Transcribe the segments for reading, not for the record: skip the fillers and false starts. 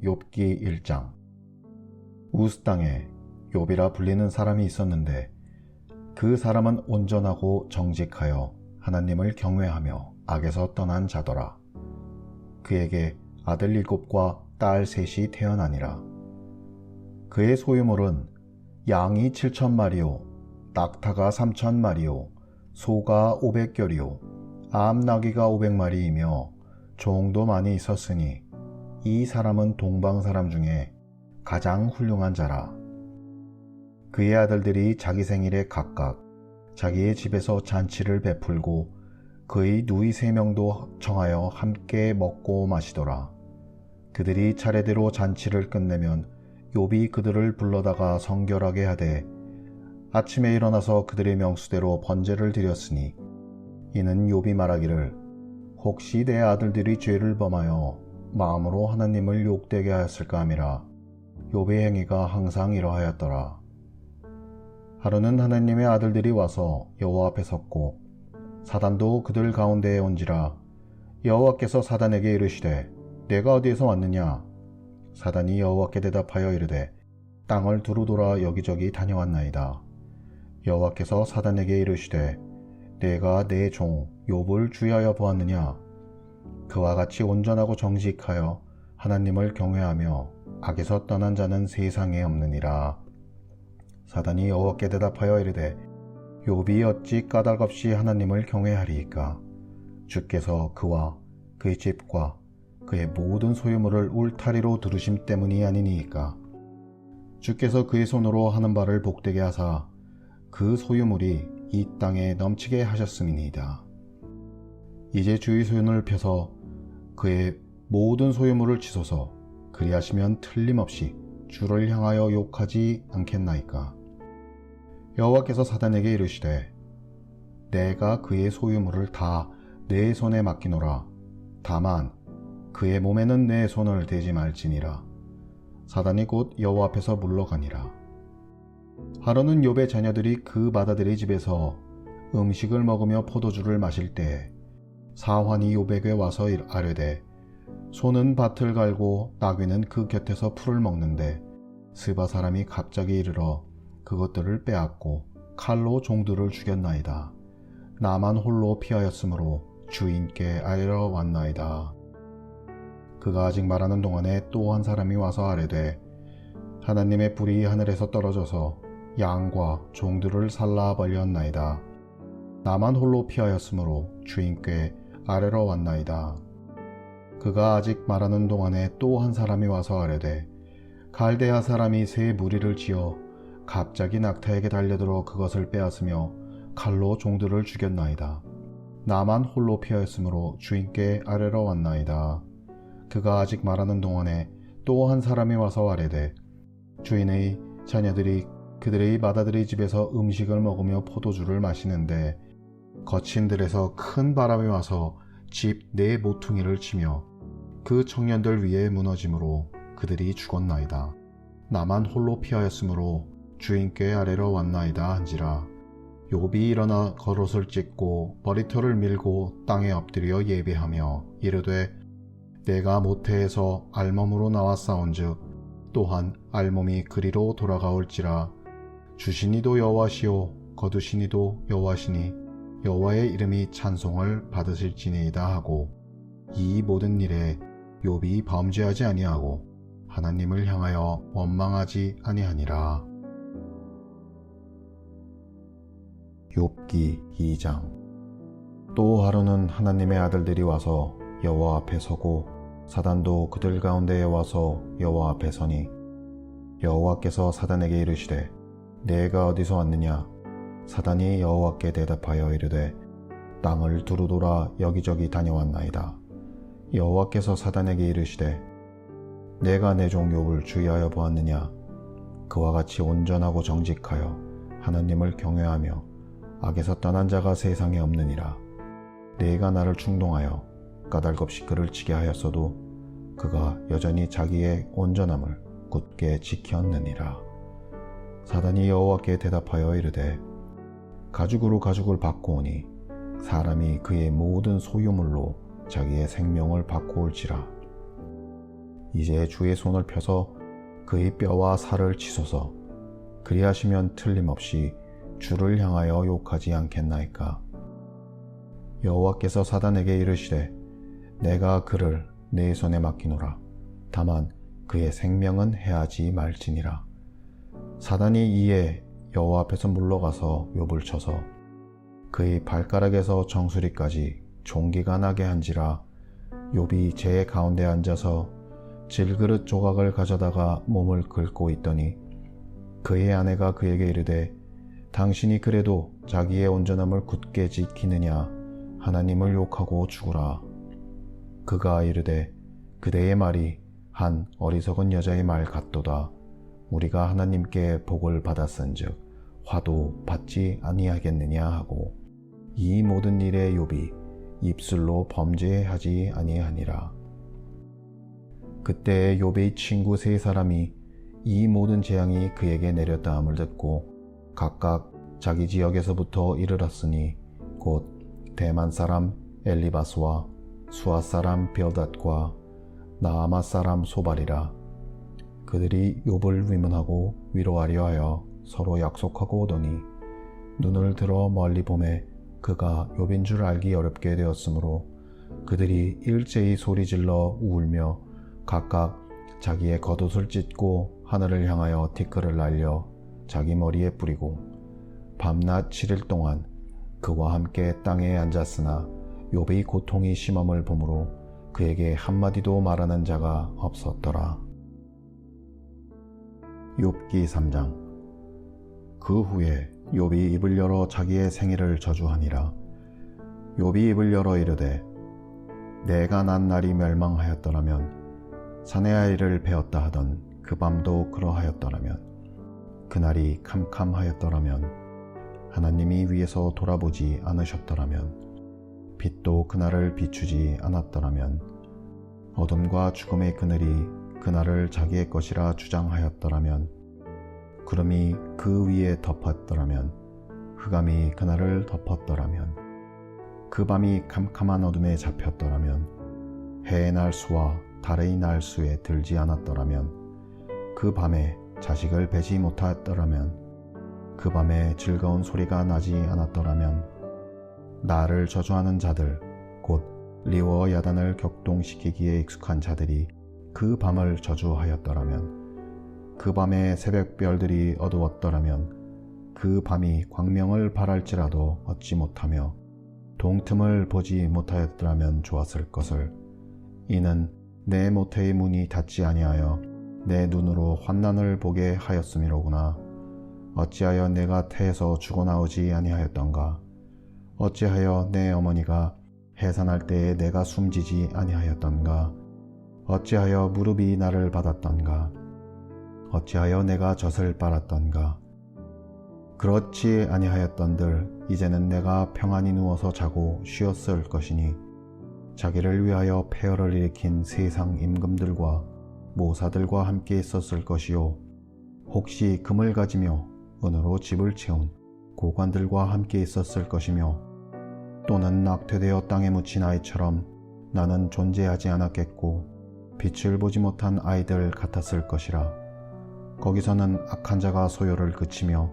욥기 1장. 우스 땅에 욥이라 불리는 사람이 있었는데 그 사람은 온전하고 정직하여 하나님을 경외하며 악에서 떠난 자더라. 그에게 아들 7과 딸 3이 태어나니라. 그의 소유물은 양이 7,000마리요, 낙타가 3,000마리요, 소가 500결이요, 암나귀가 500마리이며 종도 많이 있었으니 이 사람은 동방 사람 중에 가장 훌륭한 자라. 그의 아들들이 자기 생일에 각각 자기의 집에서 잔치를 베풀고 그의 누이 3명도 청하여 함께 먹고 마시더라. 그들이 차례대로 잔치를 끝내면 욥이 그들을 불러다가 성결하게 하되 아침에 일어나서 그들의 명수대로 번제를 드렸으니 이는 욥이 말하기를 혹시 내 아들들이 죄를 범하여 마음으로 하나님을 욕되게 하였을까 함이라. 욥의 행위가 항상 이러하였더라. 하루는 하나님의 아들들이 와서 여호와 앞에 섰고 사단도 그들 가운데에 온지라. 여호와께서 사단에게 이르시되 내가 어디에서 왔느냐? 사단이 여호와께 대답하여 이르되 땅을 두루 돌아 여기저기 다녀왔나이다. 여호와께서 사단에게 이르시되 내가 내 종 욥을 주의하여 보았느냐? 그와 같이 온전하고 정직하여 하나님을 경외하며 악에서 떠난 자는 세상에 없느니라. 사단이 여호와께 대답하여 이르되 욥이 어찌 까닭없이 하나님을 경외하리이까? 주께서 그와 그의 집과 그의 모든 소유물을 울타리로 두르심 때문이 아니니이까? 주께서 그의 손으로 하는 바를 복되게 하사 그 소유물이 이 땅에 넘치게 하셨음이니이다. 이제 주의 손을 펴서 그의 모든 소유물을 치소서. 그리하시면 틀림없이 주를 향하여 욕하지 않겠나이까? 여호와께서 사단에게 이르시되 내가 그의 소유물을 다 내 손에 맡기노라. 다만 그의 몸에는 내 손을 대지 말지니라. 사단이 곧 여호와 앞에서 물러가니라. 하루는 욥의 자녀들이 그 맏아들의 집에서 음식을 먹으며 포도주를 마실 때에 사환이 욥에게 와서 아뢰되 소는 밭을 갈고 나귀는 그 곁에서 풀을 먹는데 스바 사람이 갑자기 이르러 그것들을 빼앗고 칼로 종들을 죽였나이다. 나만 홀로 피하였으므로 주인께 아뢰러 왔나이다. 그가 아직 말하는 동안에 또 한 사람이 와서 아뢰되 하나님의 불이 하늘에서 떨어져서 양과 종들을 살라 버렸나이다. 나만 홀로 피하였으므로 주인께 아뢰러 왔나이다. 그가 아직 말하는 동안에 또 한 사람이 와서 아뢰되 갈대아 사람이 새 무리를 지어 갑자기 낙타에게 달려들어 그것을 빼앗으며 칼로 종들을 죽였나이다. 나만 홀로 피하였으므로 주인께 아뢰러 왔나이다. 그가 아직 말하는 동안에 또 한 사람이 와서 아뢰되 주인의 자녀들이 그들의 맏아들의 집에서 음식을 먹으며 포도주를 마시는데 거친 들에서 큰 바람이 와서 집 네 모퉁이를 치며 그 청년들 위에 무너짐으로 그들이 죽었나이다. 나만 홀로 피하였으므로 주인께 아뢰러 왔나이다 한지라. 욥이 일어나 겉옷을 찢고 머리털을 밀고 땅에 엎드려 예배하며 이르되 내가 모태에서 알몸으로 나왔사온즉 또한 알몸이 그리로 돌아가올지라. 주시니도 여호와시오 거두시니도 여호와시니 여호와의 이름이 찬송을 받으실지니이다 하고 이 모든 일에 욥이 범죄하지 아니하고 하나님을 향하여 원망하지 아니하니라. 욥기 2장. 또 하루는 하나님의 아들들이 와서 여호와 앞에 서고 사단도 그들 가운데에 와서 여호와 앞에 서니 여호와께서 사단에게 이르시되 내가 어디서 왔느냐? 사단이 여호와께 대답하여 이르되 땅을 두루 돌아 여기저기 다녀왔나이다. 여호와께서 사단에게 이르시되 내가 내 종 욥을 주의하여 보았느냐? 그와 같이 온전하고 정직하여 하나님을 경외하며 악에서 떠난 자가 세상에 없느니라. 내가 나를 충동하여 까닭없이 그를 치게 하였어도 그가 여전히 자기의 온전함을 굳게 지켰느니라. 사단이 여호와께 대답하여 이르되 가죽으로 가죽을 바꾸오니 사람이 그의 모든 소유물로 자기의 생명을 바꾸올지라. 이제 주의 손을 펴서 그의 뼈와 살을 치소서. 그리하시면 틀림없이 주를 향하여 욕하지 않겠나이까. 여호와께서 사단에게 이르시되 내가 그를 내 손에 맡기노라. 다만 그의 생명은 해하지 말지니라. 사단이 이에 여호와 앞에서 물러가서 욥을 쳐서 그의 발가락에서 정수리까지 종기가 나게 한지라. 욥이 제 가운데 앉아서 질그릇 조각을 가져다가 몸을 긁고 있더니 그의 아내가 그에게 이르되 당신이 그래도 자기의 온전함을 굳게 지키느냐 하나님을 욕하고 죽으라. 그가 이르되 그대의 말이 한 어리석은 여자의 말 같도다. 우리가 하나님께 복을 받았은즉 화도 받지 아니하겠느냐 하고 이 모든 일에 욥이 입술로 범죄하지 아니하니라. 그때 욥의 친구 세 사람이 이 모든 재앙이 그에게 내렸다함을 듣고 각각 자기 지역에서부터 이르렀으니 곧 대만 사람 엘리바스와 수아 사람 빌닷과 나아마 사람 소발이라. 그들이 욥을 위문하고 위로하려 하여 서로 약속하고 오더니 눈을 들어 멀리 보매 그가 욥인 줄 알기 어렵게 되었으므로 그들이 일제히 소리질러 울며 각각 자기의 겉옷을 찢고 하늘을 향하여 티끌을 날려 자기 머리에 뿌리고 밤낮 7일 동안 그와 함께 땅에 앉았으나 욥의 고통이 심함을 보므로 그에게 한마디도 말하는 자가 없었더라. 욥기 3장. 그 후에 욥이 입을 열어 자기의 생애를 저주하니라. 욥이 입을 열어 이르되 내가 난 날이 멸망하였더라면 사내 아이를 베었다 하던 그 밤도 그러하였더라면 그날이 캄캄하였더라면 하나님이 위에서 돌아보지 않으셨더라면 빛도 그날을 비추지 않았더라면 어둠과 죽음의 그늘이 그날을 자기의 것이라 주장하였더라면 구름이 그 위에 덮었더라면 흑암이 그날을 덮었더라면 그 밤이 캄캄한 어둠에 잡혔더라면 해의 날수와 달의 날수에 들지 않았더라면 그 밤에 자식을 베지 못하였더라면 그 밤에 즐거운 소리가 나지 않았더라면 나를 저주하는 자들 곧 리워와 야단을 격동시키기에 익숙한 자들이 그 밤을 저주하였더라면 그 밤에 새벽별들이 어두웠더라면 그 밤이 광명을 발할지라도 얻지 못하며 동틈을 보지 못하였더라면 좋았을 것을. 이는 내 모태의 문이 닫지 아니하여 내 눈으로 환난을 보게 하였음이로구나. 어찌하여 내가 태에서 죽어나오지 아니하였던가. 어찌하여 내 어머니가 해산할 때에 내가 숨지지 아니하였던가. 어찌하여 무릎이 나를 받았던가. 어찌하여 내가 젖을 빨았던가. 그렇지 아니하였던들 이제는 내가 평안히 누워서 자고 쉬었을 것이니 자기를 위하여 폐허를 일으킨 세상 임금들과 모사들과 함께 있었을 것이요 혹시 금을 가지며 은으로 집을 채운 고관들과 함께 있었을 것이며 또는 낙태되어 땅에 묻힌 아이처럼 나는 존재하지 않았겠고 빛을 보지 못한 아이들 같았을 것이라. 거기서는 악한 자가 소요를 그치며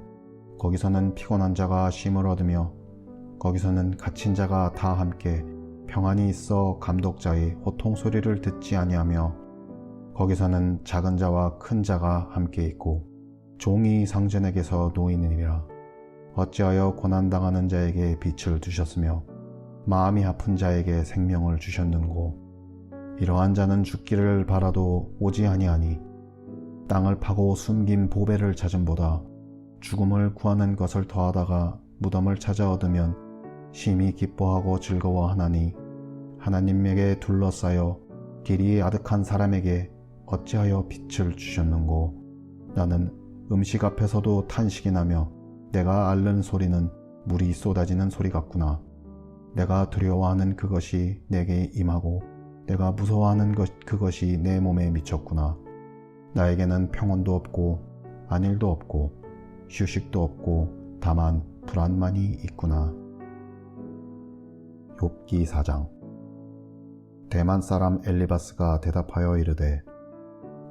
거기서는 피곤한 자가 쉼을 얻으며 거기서는 갇힌 자가 다 함께 평안히 있어 감독자의 호통 소리를 듣지 아니하며 거기서는 작은 자와 큰 자가 함께 있고 종이 상전에게서 놓이느니라. 어찌하여 고난당하는 자에게 빛을 주셨으며 마음이 아픈 자에게 생명을 주셨는고. 이러한 자는 죽기를 바라도 오지 아니하니 땅을 파고 숨긴 보배를 찾음보다 죽음을 구하는 것을 더하다가 무덤을 찾아 얻으면 심히 기뻐하고 즐거워하나니 하나님에게 둘러싸여 길이 아득한 사람에게 어찌하여 빛을 주셨는고. 나는 음식 앞에서도 탄식이 나며 내가 앓는 소리는 물이 쏟아지는 소리 같구나. 내가 두려워하는 그것이 내게 임하고 내가 무서워하는 그것이 내 몸에 미쳤구나. 나에게는 평온도 없고 안일도 없고 휴식도 없고 다만 불안만이 있구나. 욥기 4장. 대만 사람 엘리바스가 대답하여 이르되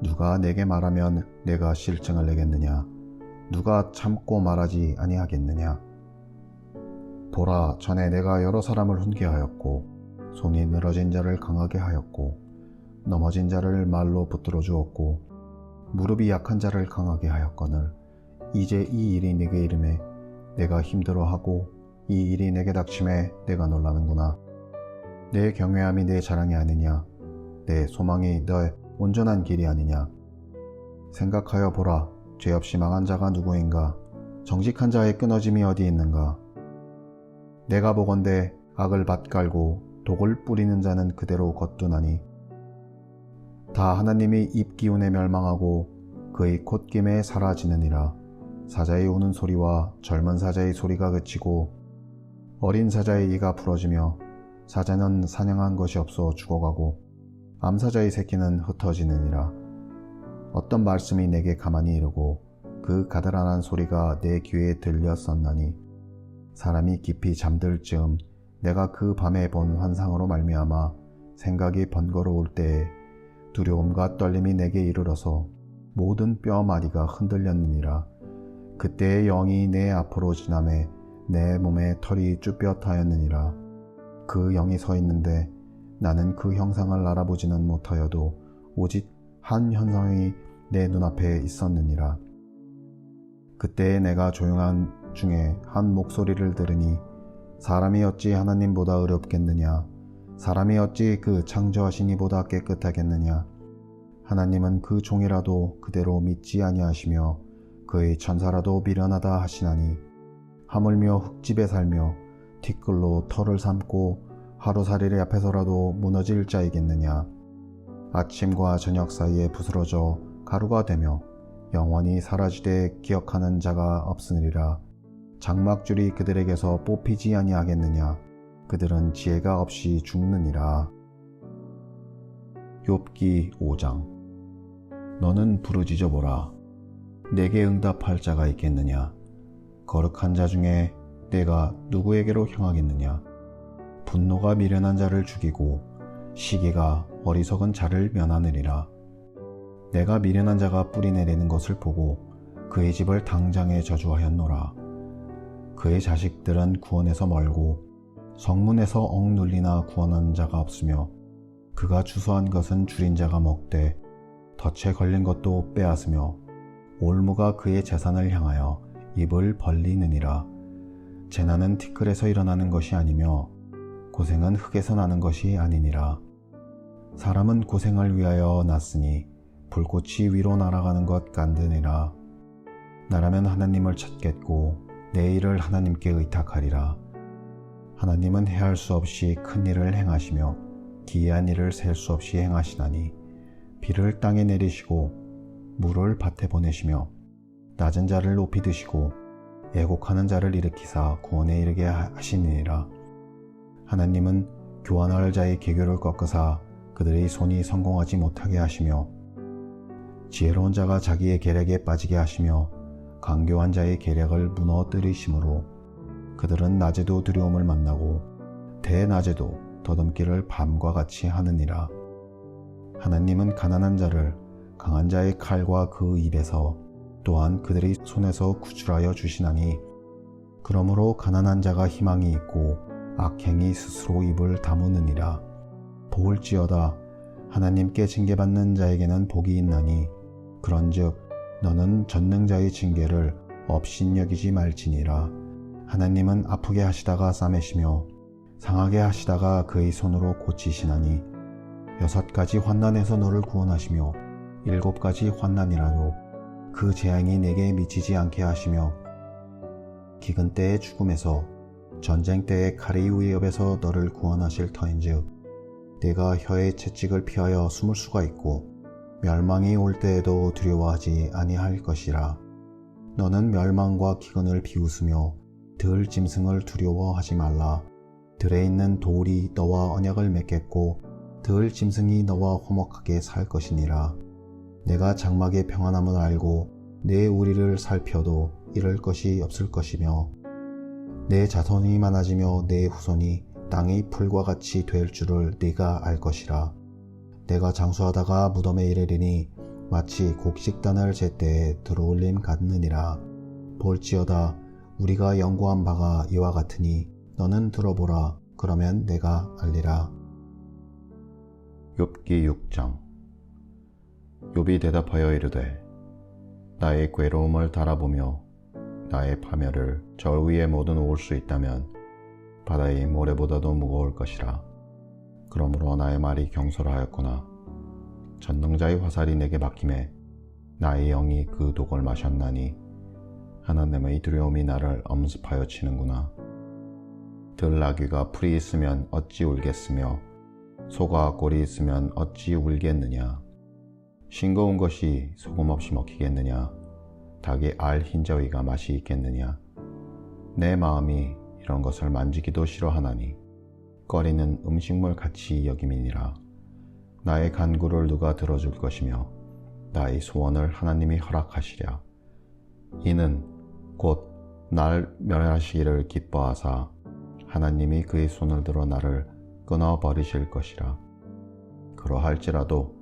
누가 내게 말하면 내가 실증을 내겠느냐? 누가 참고 말하지 아니하겠느냐? 보라, 전에 내가 여러 사람을 훈계 하였고 손이 늘어진 자를 강하게 하였고 넘어진 자를 말로 붙들어 주었고 무릎이 약한 자를 강하게 하였거늘 이제 이 일이 내게 이름에 내가 힘들어하고 이 일이 내게 닥침에 내가 놀라는구나. 내 경외함이 내 자랑이 아니냐? 내 소망이 너의 온전한 길이 아니냐? 생각하여 보라, 죄 없이 망한 자가 누구인가? 정직한 자의 끊어짐이 어디 있는가? 내가 보건대 악을 밭갈고 독을 뿌리는 자는 그대로 걷두나니 다 하나님이 입 기운에 멸망하고 그의 콧김에 사라지느니라. 사자의 우는 소리와 젊은 사자의 소리가 그치고 어린 사자의 이가 부러지며 사자는 사냥한 것이 없어 죽어가고 암사자의 새끼는 흩어지느니라. 어떤 말씀이 내게 가만히 이르고 그 가드란한 소리가 내 귀에 들렸었나니 사람이 깊이 잠들 즈음 내가 그 밤에 본 환상으로 말미암아 생각이 번거로울 때에 두려움과 떨림이 내게 이르러서 모든 뼈마디가 흔들렸느니라. 그때의 영이 내 앞으로 지나매 내 몸에 털이 쭈뼛하였느니라. 그 영이 서 있는데 나는 그 형상을 알아보지는 못하여도 오직 한 현상이 내 눈앞에 있었느니라. 그때에 내가 조용한 중에 한 목소리를 들으니 사람이 어찌 하나님보다 의롭겠느냐? 사람이 어찌 그 창조하신 이보다 깨끗하겠느냐? 하나님은 그 종이라도 그대로 믿지 아니하시며 그의 천사라도 미련하다 하시나니 하물며 흙집에 살며 티끌로 털을 삼고 하루살이를 앞에서라도 무너질 자이겠느냐? 아침과 저녁 사이에 부스러져 가루가 되며 영원히 사라지되 기억하는 자가 없으리라. 장막줄이 그들에게서 뽑히지 아니하겠느냐? 그들은 지혜가 없이 죽느니라. 욥기 5장. 너는 부르짖어 보라. 내게 응답할 자가 있겠느냐? 거룩한 자 중에 내가 누구에게로 향하겠느냐? 분노가 미련한 자를 죽이고 시기가 어리석은 자를 면하느니라. 내가 미련한 자가 뿌리 내리는 것을 보고 그의 집을 당장에 저주하였노라. 그의 자식들은 구원에서 멀고 성문에서 억눌리나 구원하는 자가 없으며 그가 주소한 것은 줄인 자가 먹되 덫에 걸린 것도 빼앗으며 올무가 그의 재산을 향하여 입을 벌리느니라. 재난은 티끌에서 일어나는 것이 아니며 고생은 흙에서 나는 것이 아니니라. 사람은 고생을 위하여 났으니 불꽃이 위로 날아가는 것 같으니라. 나라면 하나님을 찾겠고 내 일을 하나님께 의탁하리라. 하나님은 헤아릴 수 없이 큰 일을 행하시며 기이한 일을 셀 수 없이 행하시나니 비를 땅에 내리시고 물을 밭에 보내시며 낮은 자를 높이 드시고 애곡하는 자를 일으키사 구원에 이르게 하시니라. 하나님은 교환할 자의 계교를 꺾으사 그들의 손이 성공하지 못하게 하시며 지혜로운 자가 자기의 계략에 빠지게 하시며 강교한 자의 계략을 무너뜨리심으로 그들은 낮에도 두려움을 만나고 대낮에도 더듬기를 밤과 같이 하느니라. 하나님은 가난한 자를 강한 자의 칼과 그 입에서 또한 그들의 손에서 구출하여 주시나니 그러므로 가난한 자가 희망이 있고 악행이 스스로 입을 다무느니라. 보을지어다 하나님께 징계받는 자에게는 복이 있나니 그런즉 너는 전능자의 징계를 업신여기지 말지니라. 하나님은 아프게 하시다가 싸매시며 상하게 하시다가 그의 손으로 고치시나니 6가지 환난에서 너를 구원하시며 7가지 환난이라도 그 재앙이 내게 미치지 않게 하시며 기근 때의 죽음에서 전쟁 때의 칼의 위협에서 너를 구원하실 터인즉 내가 혀의 채찍을 피하여 숨을 수가 있고 멸망이 올 때에도 두려워하지 아니할 것이라. 너는 멸망과 기근을 비웃으며 들 짐승을 두려워하지 말라. 들에 있는 돌이 너와 언약을 맺겠고 들 짐승이 너와 화목하게 살 것이니라. 내가 장막의 평안함을 알고 내 우리를 살펴도 잃을 것이 없을 것이며 내 자손이 많아지며 내 후손이 땅의 풀과 같이 될 줄을 네가 알 것이라. 내가 장수하다가 무덤에 이르리니 마치 곡식단을 제때에 들어올림 같느니라. 볼지어다 우리가 연구한 바가 이와 같으니 너는 들어보라. 그러면 내가 알리라. 욥기 6장. 욥이 대답하여 이르되 나의 괴로움을 달아보며 나의 파멸을 절 위에 모두 놓을 수 있다면 바다의 모래보다도 무거울 것이라. 그러므로 나의 말이 경솔하였구나. 전능자의 화살이 내게 박힘에 나의 영이 그 독을 마셨나니 하나님의 두려움이 나를 엄습하여 치는구나. 들나귀가 풀이 있으면 어찌 울겠으며 소가 꼴이 있으면 어찌 울겠느냐. 싱거운 것이 소금 없이 먹히겠느냐. 닭의 알 흰저위가 맛이 있겠느냐. 내 마음이 이런 것을 만지기도 싫어하나니 꺼리는 음식물 같이 여김이니라. 나의 간구를 누가 들어줄 것이며 나의 소원을 하나님이 허락하시랴. 이는 곧 날 멸하시기를 기뻐하사 하나님이 그의 손을 들어 나를 끊어버리실 것이라. 그러할지라도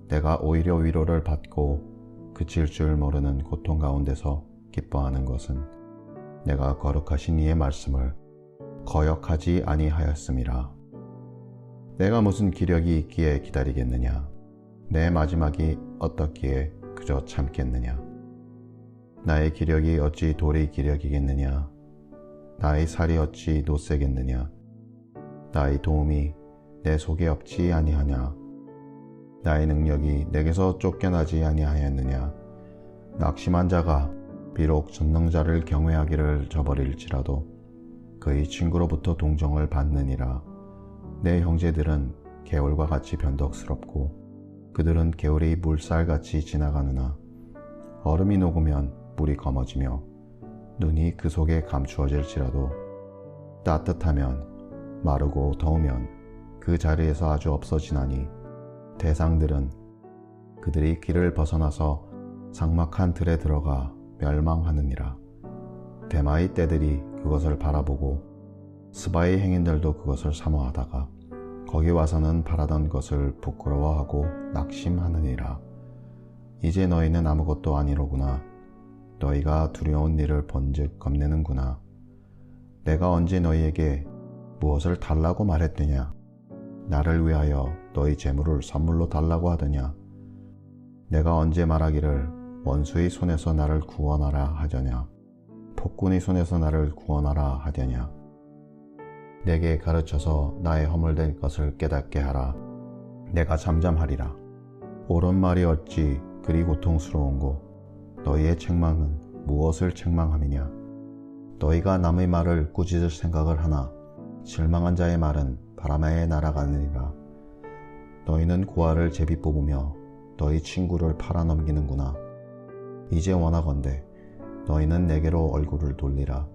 내가 오히려 위로를 받고 그칠 줄 모르는 고통 가운데서 기뻐하는 것은 내가 거룩하신 이의 말씀을 거역하지 아니하였음이라. 내가 무슨 기력이 있기에 기다리겠느냐. 내 마지막이 어떻기에 그저 참겠느냐. 나의 기력이 어찌 돌의 기력이겠느냐. 나의 살이 어찌 노쇠겠느냐. 나의 도움이 내 속에 없지 아니하냐. 나의 능력이 내게서 쫓겨나지 아니하였느냐. 낙심한 자가 비록 전능자를 경외하기를 저버릴지라도 그의 친구로부터 동정을 받느니라. 내 형제들은 개울과 같이 변덕스럽고 그들은 개울이 물살같이 지나가느나 얼음이 녹으면 물이 검어지며 눈이 그 속에 감추어질지라도 따뜻하면 마르고 더우면 그 자리에서 아주 없어지나니 대상들은 그들이 길을 벗어나서 삭막한 들에 들어가 멸망하느니라. 대마의 떼들이 그것을 바라보고 스바의 행인들도 그것을 사모하다가 거기 와서는 바라던 것을 부끄러워하고 낙심하느니라. 이제 너희는 아무것도 아니로구나. 너희가 두려운 일을 본즉 겁내는구나. 내가 언제 너희에게 무엇을 달라고 말했느냐. 나를 위하여 너희 재물을 선물로 달라고 하더냐. 내가 언제 말하기를 원수의 손에서 나를 구원하라 하더냐. 폭군의 손에서 나를 구원하라 하더냐. 내게 가르쳐서 나의 허물된 것을 깨닫게 하라. 내가 잠잠하리라. 옳은 말이 어찌 그리 고통스러운고 너희의 책망은 무엇을 책망함이냐. 너희가 남의 말을 꾸짖을 생각을 하나 실망한 자의 말은 바람에 날아가느니라. 너희는 고아를 제비 뽑으며 너희 친구를 팔아넘기는구나. 이제 원하건대 너희는 내게로 얼굴을 돌리라.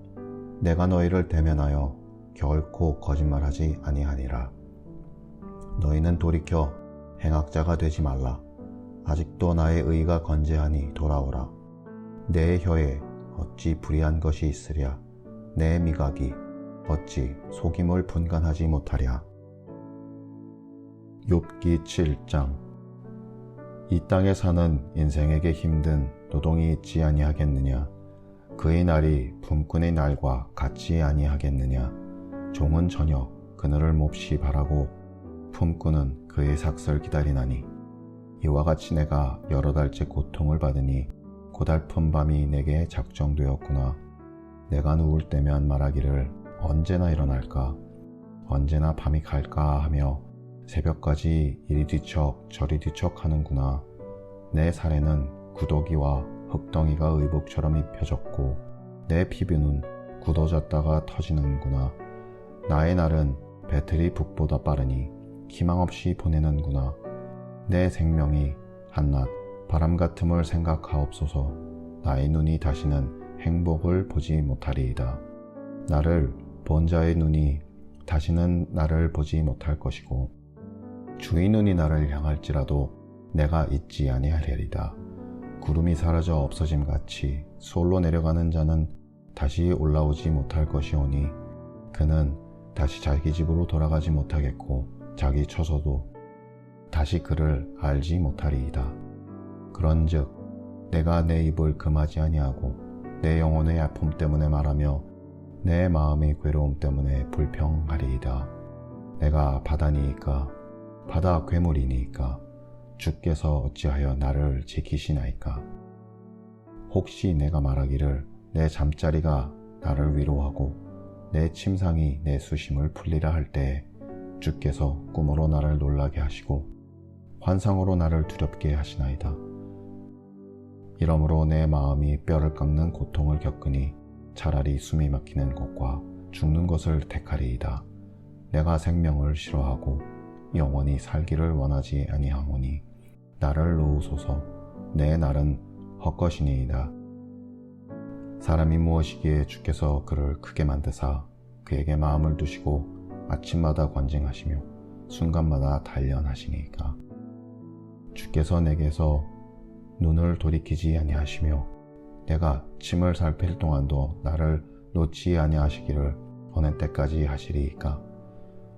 내가 너희를 대면하여 결코 거짓말하지 아니하니라. 너희는 돌이켜 행악자가 되지 말라. 아직도 나의 의가 건재하니 돌아오라. 내 혀에 어찌 불의한 것이 있으랴. 내 미각이 어찌 속임을 분간하지 못하랴. 욥기 7장. 이 땅에 사는 인생에게 힘든 노동이 있지 아니하겠느냐. 그의 날이 품꾼의 날과 같지 아니하겠느냐. 종은 저녁 그늘을 몹시 바라고 품꾼은 그의 삭설 기다리나니 이와 같이 내가 여러 달째 고통을 받으니 고달픈 밤이 내게 작정되었구나. 내가 누울 때면 말하기를 언제나 일어날까. 언제나 밤이 갈까 하며 새벽까지 이리 뒤척 저리 뒤척 하는구나. 내 살에는 구더기와 흙덩이가 의복처럼 입혀졌고 내 피부는 굳어졌다가 터지는구나. 나의 날은 배틀이 북보다 빠르니 희망 없이 보내는구나. 내 생명이 한낱 바람 같음을 생각하옵소서. 나의 눈이 다시는 행복을 보지 못하리이다. 나를 본 자의 눈이 다시는 나를 보지 못할 것이고 주의 눈이 나를 향할지라도 내가 잊지 아니하리이다. 구름이 사라져 없어짐같이 수월로 내려가는 자는 다시 올라오지 못할 것이오니 그는 다시 자기 집으로 돌아가지 못하겠고 자기 처소도 다시 그를 알지 못하리이다. 그런즉 내가 내 입을 금하지 아니하고 내 영혼의 아픔 때문에 말하며 내 마음의 괴로움 때문에 불평하리이다. 내가 바다니이까 바다 괴물이니이까 주께서 어찌하여 나를 지키시나이까. 혹시 내가 말하기를 내 잠자리가 나를 위로하고 내 침상이 내 수심을 풀리라 할 때에 주께서 꿈으로 나를 놀라게 하시고 환상으로 나를 두렵게 하시나이다. 이러므로 내 마음이 뼈를 깎는 고통을 겪으니 차라리 숨이 막히는 것과 죽는 것을 택하리이다. 내가 생명을 싫어하고 영원히 살기를 원하지 아니하오니 나를 놓으소서. 내 날은 헛것이니이다. 사람이 무엇이기에 주께서 그를 크게 만드사 그에게 마음을 두시고 아침마다 관징하시며 순간마다 단련하시니까. 주께서 내게서 눈을 돌이키지 아니하시며 내가 침을 살필 동안도 나를 놓지 아니하시기를 어느 때까지 하시리이까.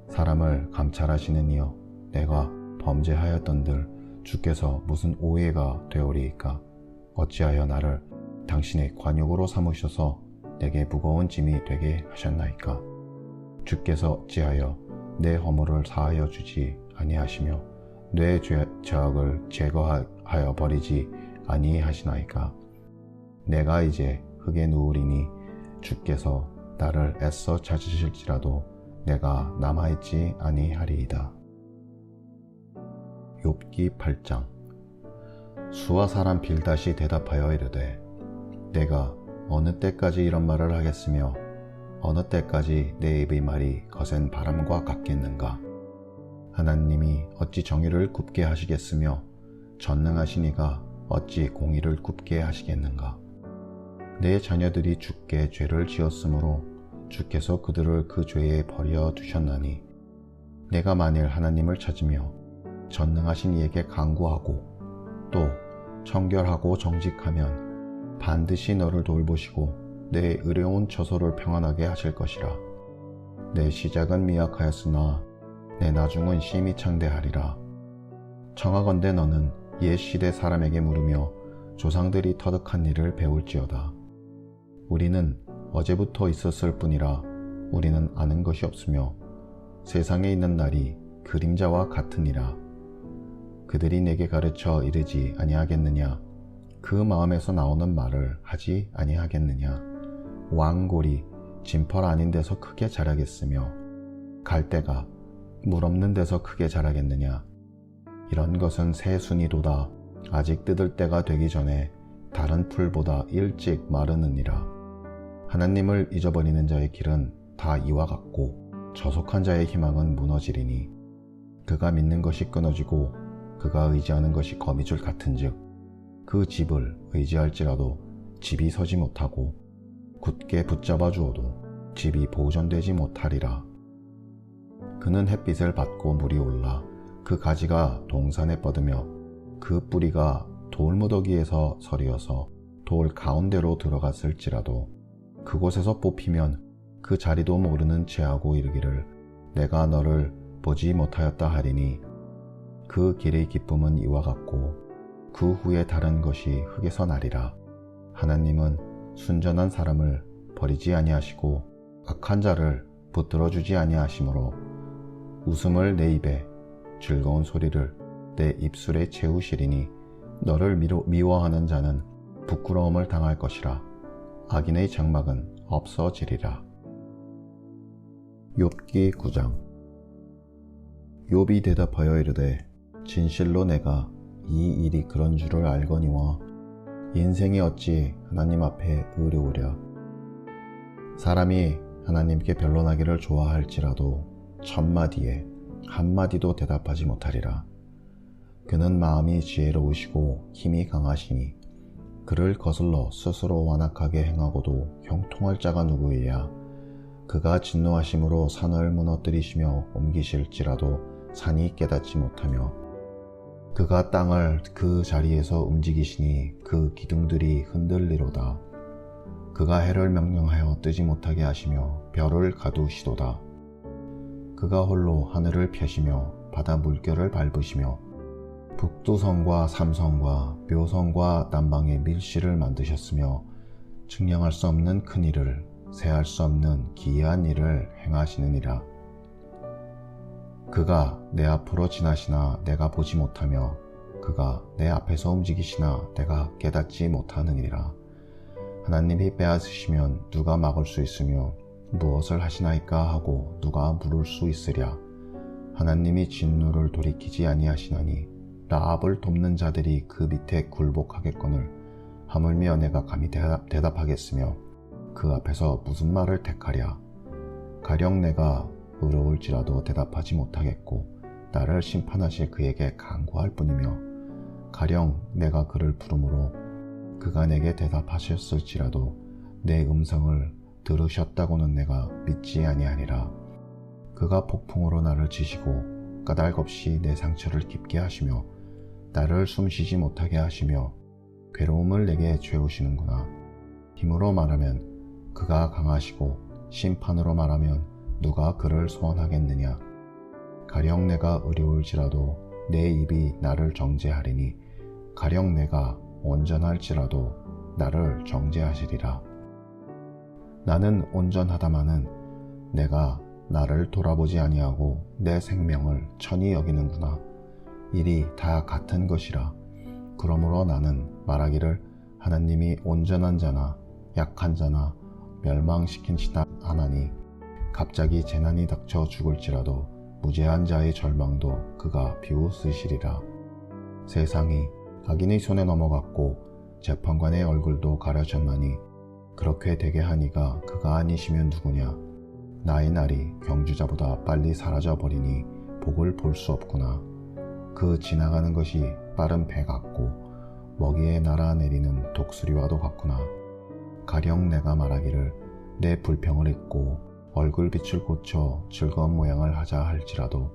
사람을 감찰하시는 이여 내가 범죄하였던들 주께서 무슨 오해가 되오리이까. 어찌하여 나를 당신의 관역으로 삼으셔서 내게 무거운 짐이 되게 하셨나이까. 주께서 어찌하여 내 허물을 사하여 주지 아니하시며 내 죄악을 제거하여 버리지 아니하시나이까. 내가 이제 흙에 누우리니 주께서 나를 애써 찾으실지라도 내가 남아있지 아니하리이다. 욥기 8장. 수와 사람 빌닷이 대답하여 이르되 내가 어느 때까지 이런 말을 하겠으며 어느 때까지 내 입의 말이 거센 바람과 같겠는가. 하나님이 어찌 정의를 굽게 하시겠으며 전능하신 이가 어찌 공의를 굽게 하시겠는가. 내 자녀들이 주께 죄를 지었으므로 주께서 그들을 그 죄에 버려 두셨나니 내가 만일 하나님을 찾으며 전능하신 이에게 간구하고 또 청결하고 정직하면 반드시 너를 돌보시고 내 의로운 처소를 평안하게 하실 것이라. 내 시작은 미약하였으나 내 나중은 심히 창대하리라. 청하건대 너는 옛 시대 사람에게 물으며 조상들이 터득한 일을 배울지어다. 우리는 어제부터 있었을 뿐이라 우리는 아는 것이 없으며 세상에 있는 날이 그림자와 같으니라. 그들이 내게 가르쳐 이르지 아니하겠느냐. 그 마음에서 나오는 말을 하지 아니하겠느냐. 왕골이 진펄 아닌 데서 크게 자라겠으며 갈대가 물 없는 데서 크게 자라겠느냐. 이런 것은 새순이로다. 아직 뜯을 때가 되기 전에 다른 풀보다 일찍 마르느니라. 하나님을 잊어버리는 자의 길은 다 이와 같고 저속한 자의 희망은 무너지리니 그가 믿는 것이 끊어지고 그가 의지하는 것이 거미줄 같은즉 그 집을 의지할지라도 집이 서지 못하고 굳게 붙잡아 주어도 집이 보존되지 못하리라. 그는 햇빛을 받고 물이 올라 그 가지가 동산에 뻗으며 그 뿌리가 돌무더기에서 서리어서 돌 가운데로 들어갔을지라도 그곳에서 뽑히면 그 자리도 모르는 채하고 이르기를 내가 너를 보지 못하였다 하리니 그 길의 기쁨은 이와 같고 그 후에 다른 것이 흙에서 나리라. 하나님은 순전한 사람을 버리지 아니하시고 악한 자를 붙들어 주지 아니하시므로 웃음을 내 입에 즐거운 소리를 내 입술에 채우시리니 너를 미워하는 자는 부끄러움을 당할 것이라. 악인의 장막은 없어지리라. 욥기 9장. 욥이 대답하여 이르되 진실로 내가 이 일이 그런 줄을 알거니와 인생이 어찌 하나님 앞에 의로우랴. 사람이 하나님께 변론하기를 좋아할지라도 천마디에 한마디도 대답하지 못하리라. 그는 마음이 지혜로우시고 힘이 강하시니 그를 거슬러 스스로 완악하게 행하고도 형통할 자가 누구이랴. 그가 진노하심으로 산을 무너뜨리시며 옮기실지라도 산이 깨닫지 못하며 그가 땅을 그 자리에서 움직이시니 그 기둥들이 흔들리로다. 그가 해를 명령하여 뜨지 못하게 하시며 별을 가두시도다. 그가 홀로 하늘을 펴시며 바다 물결을 밟으시며 북두성과 삼성과 묘성과 남방에 밀실을 만드셨으며 측량할 수 없는 큰 일을 세할 수 없는 기이한 일을 행하시느니라. 그가 내 앞으로 지나시나 내가 보지 못하며 그가 내 앞에서 움직이시나 내가 깨닫지 못하느니라. 하나님이 빼앗으시면 누가 막을 수 있으며 무엇을 하시나이까 하고 누가 물을 수 있으랴. 하나님이 진노를 돌이키지 아니하시나니 라합을 돕는 자들이 그 밑에 굴복하겠거늘 하물며 내가 감히 대답하겠으며 그 앞에서 무슨 말을 택하랴. 가령 내가 의로울지라도 대답하지 못하겠고 나를 심판하실 그에게 간구할 뿐이며 가령 내가 그를 부르므로 그가 내게 대답하셨을지라도 내 음성을 들으셨다고는 내가 믿지 아니하니라. 그가 폭풍으로 나를 치시고 까닭없이 내 상처를 깊게 하시며 나를 숨쉬지 못하게 하시며 괴로움을 내게 죄우시는구나. 힘으로 말하면 그가 강하시고 심판으로 말하면 누가 그를 소원하겠느냐. 가령 내가 의로울지라도 내 입이 나를 정죄하리니 가령 내가 온전할지라도 나를 정죄하시리라. 나는 온전하다마는 내가 나를 돌아보지 아니하고 내 생명을 천히 여기는구나. 일이 다 같은 것이라. 그러므로 나는 말하기를 하나님이 온전한 자나 약한 자나 멸망시킨시다 하나니 갑자기 재난이 닥쳐 죽을지라도 무죄한 자의 절망도 그가 비웃으시리라. 세상이 악인의 손에 넘어갔고 재판관의 얼굴도 가려졌나니 그렇게 되게 하니가 그가 아니시면 누구냐. 나의 날이 경주자보다 빨리 사라져버리니 복을 볼 수 없구나. 그 지나가는 것이 빠른 배 같고 먹이에 날아내리는 독수리와도 같구나. 가령 내가 말하기를 내 불평을 잊고 얼굴빛을 고쳐 즐거운 모양을 하자 할지라도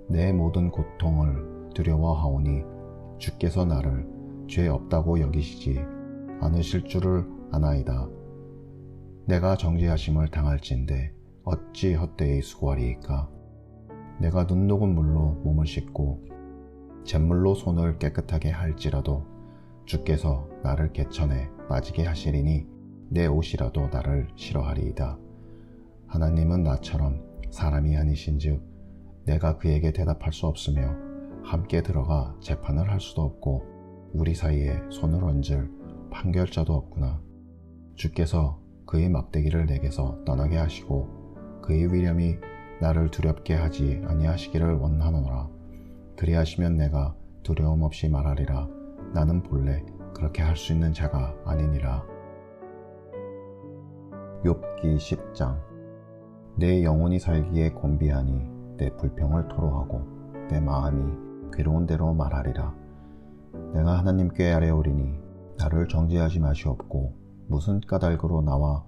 내 모든 고통을 두려워하오니 주께서 나를 죄 없다고 여기시지 않으실 줄을 아나이다. 내가 정죄하심을 당할진대 어찌 헛되이 수고하리이까. 내가 눈 녹은 물로 몸을 씻고 잿물로 손을 깨끗하게 할지라도 주께서 나를 개천에 빠지게 하시리니 내 옷이라도 나를 싫어하리이다. 하나님은 나처럼 사람이 아니신즉 내가 그에게 대답할 수 없으며 함께 들어가 재판을 할 수도 없고 우리 사이에 손을 얹을 판결자도 없구나. 주께서 그의 막대기를 내게서 떠나게 하시고 그의 위엄이 나를 두렵게 하지 아니하시기를 원하노라. 그리하시면 내가 두려움 없이 말하리라. 나는 본래 그렇게 할 수 있는 자가 아니니라. 욥기 10장. 내 영혼이 살기에 곤비하니 내 불평을 토로하고 내 마음이 괴로운 대로 말하리라. 내가 하나님께 아뢰오리니 나를 정죄하지 마시옵고 무슨 까닭으로 나와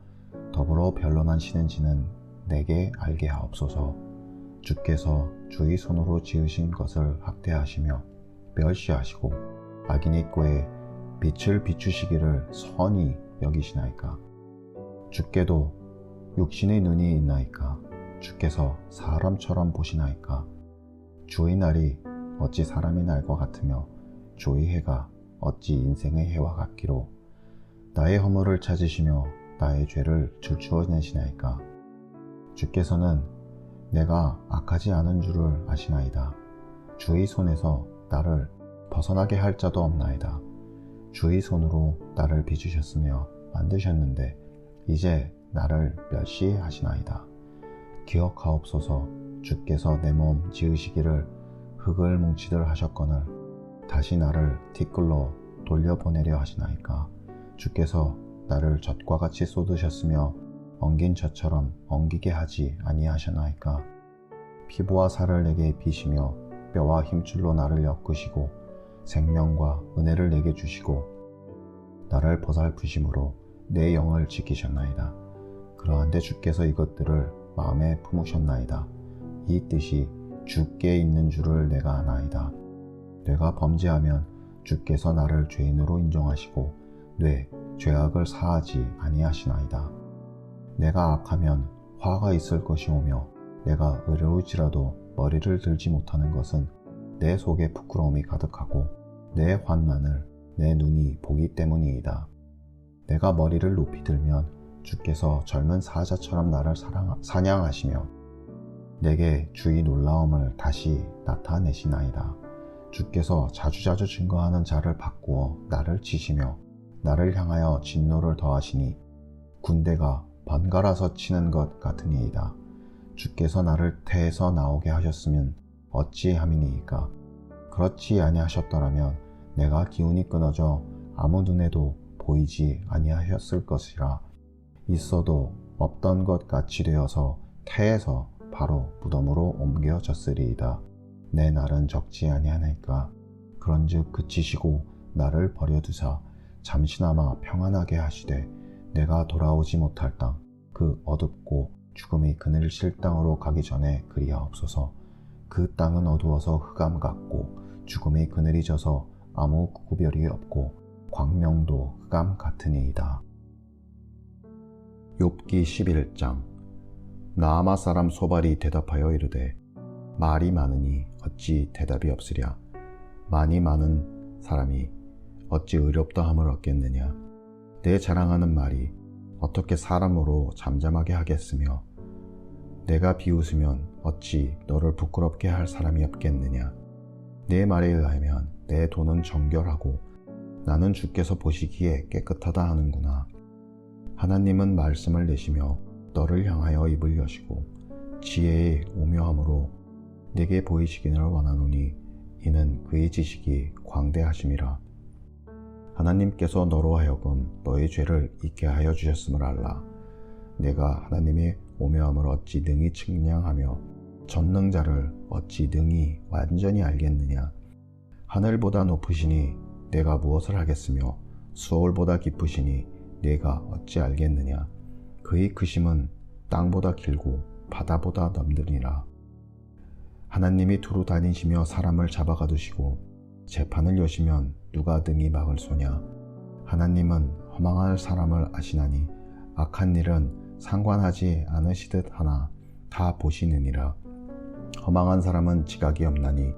더불어 변론하시는지는 내게 알게 하옵소서. 주께서 주의 손으로 지으신 것을 학대하시며 멸시하시고 악인의 꾀에 빛을 비추시기를 선히 여기시나이까. 주께도 육신의 눈이 있나이까. 주께서 사람처럼 보시나이까. 주의 날이 어찌 사람의 날과 같으며 주의 해가 어찌 인생의 해와 같기로. 나의 허물을 찾으시며 나의 죄를 줄추어내시나이까. 주께서는 내가 악하지 않은 줄을 아시나이다. 주의 손에서 나를 벗어나게 할 자도 없나이다. 주의 손으로 나를 빚으셨으며 만드셨는데 이제 나를 멸시하시나이다. 기억하옵소서. 주께서 내 몸 지으시기를 흙을 뭉치들 하셨거늘 다시 나를 티끌로 돌려보내려 하시나이까. 주께서 나를 젖과 같이 쏟으셨으며 엉긴 젖처럼 엉기게 하지 아니하셨나이까. 피부와 살을 내게 비시며 뼈와 힘줄로 나를 엮으시고 생명과 은혜를 내게 주시고 나를 보살피심으로 내 영을 지키셨나이다. 그러한데 주께서 이것들을 마음에 품으셨나이다. 이 뜻이 주께 있는 줄을 내가 아나이다. 내가 범죄하면 주께서 나를 죄인으로 인정하시고 뇌 죄악을 사하지 아니하시나이다. 내가 악하면 화가 있을 것이오며 내가 의로울지라도 머리를 들지 못하는 것은 내 속에 부끄러움이 가득하고 내 환난을 내 눈이 보기 때문이이다. 내가 머리를 높이 들면 주께서 젊은 사자처럼 나를 사냥하시며 내게 주의 놀라움을 다시 나타내시나이다. 주께서 자주자주 증거하는 자를 바꾸어 나를 치시며 나를 향하여 진노를 더하시니 군대가 번갈아서 치는 것 같으니이다. 주께서 나를 태에서 나오게 하셨으면 어찌함이니이까. 그렇지 아니하셨더라면 내가 기운이 끊어져 아무 눈에도 보이지 아니하셨을 것이라. 있어도 없던 것 같이 되어서 태에서 바로 무덤으로 옮겨졌으리이다. 내 날은 적지 아니하니까. 그런즉 그치시고 나를 버려두사 잠시나마 평안하게 하시되 내가 돌아오지 못할 땅, 그 어둡고 죽음이 그늘실 땅으로 가기 전에 그리하옵소서. 그 땅은 어두워서 흑암 같고 죽음이 그늘이 져서 아무 구별이 없고 광명도 흑암 같으니이다. 욥기 11장. 나아마 사람 소발이 대답하여 이르되 말이 많으니 어찌 대답이 없으랴. 많이 많은 사람이 어찌 의롭다 함을 얻겠느냐. 내 자랑하는 말이 어떻게 사람으로 잠잠하게 하겠으며 내가 비웃으면 어찌 너를 부끄럽게 할 사람이 없겠느냐. 내 말에 의하면 내 돈은 정결하고 나는 주께서 보시기에 깨끗하다 하는구나. 하나님은 말씀을 내시며 너를 향하여 입을 여시고 지혜의 오묘함으로 내게 보이시기를 원하노니 이는 그의 지식이 광대하심이라. 하나님께서 너로 하여금 너의 죄를 잊게 하여 주셨음을 알라. 내가 하나님의 오묘함을 어찌 능히 측량하며 전능자를 어찌 능히 완전히 알겠느냐. 하늘보다 높으시니 내가 무엇을 하겠으며 수월보다 깊으시니 내가 어찌 알겠느냐. 그의 크심은 땅보다 길고 바다보다 넘으리라. 하나님이 두루 다니시며 사람을 잡아가두시고 재판을 여시면 누가 능히 막을 소냐. 하나님은 허망할 사람을 아시나니 악한 일은 상관하지 않으시듯 하나 다 보시느니라. 허망한 사람은 지각이 없나니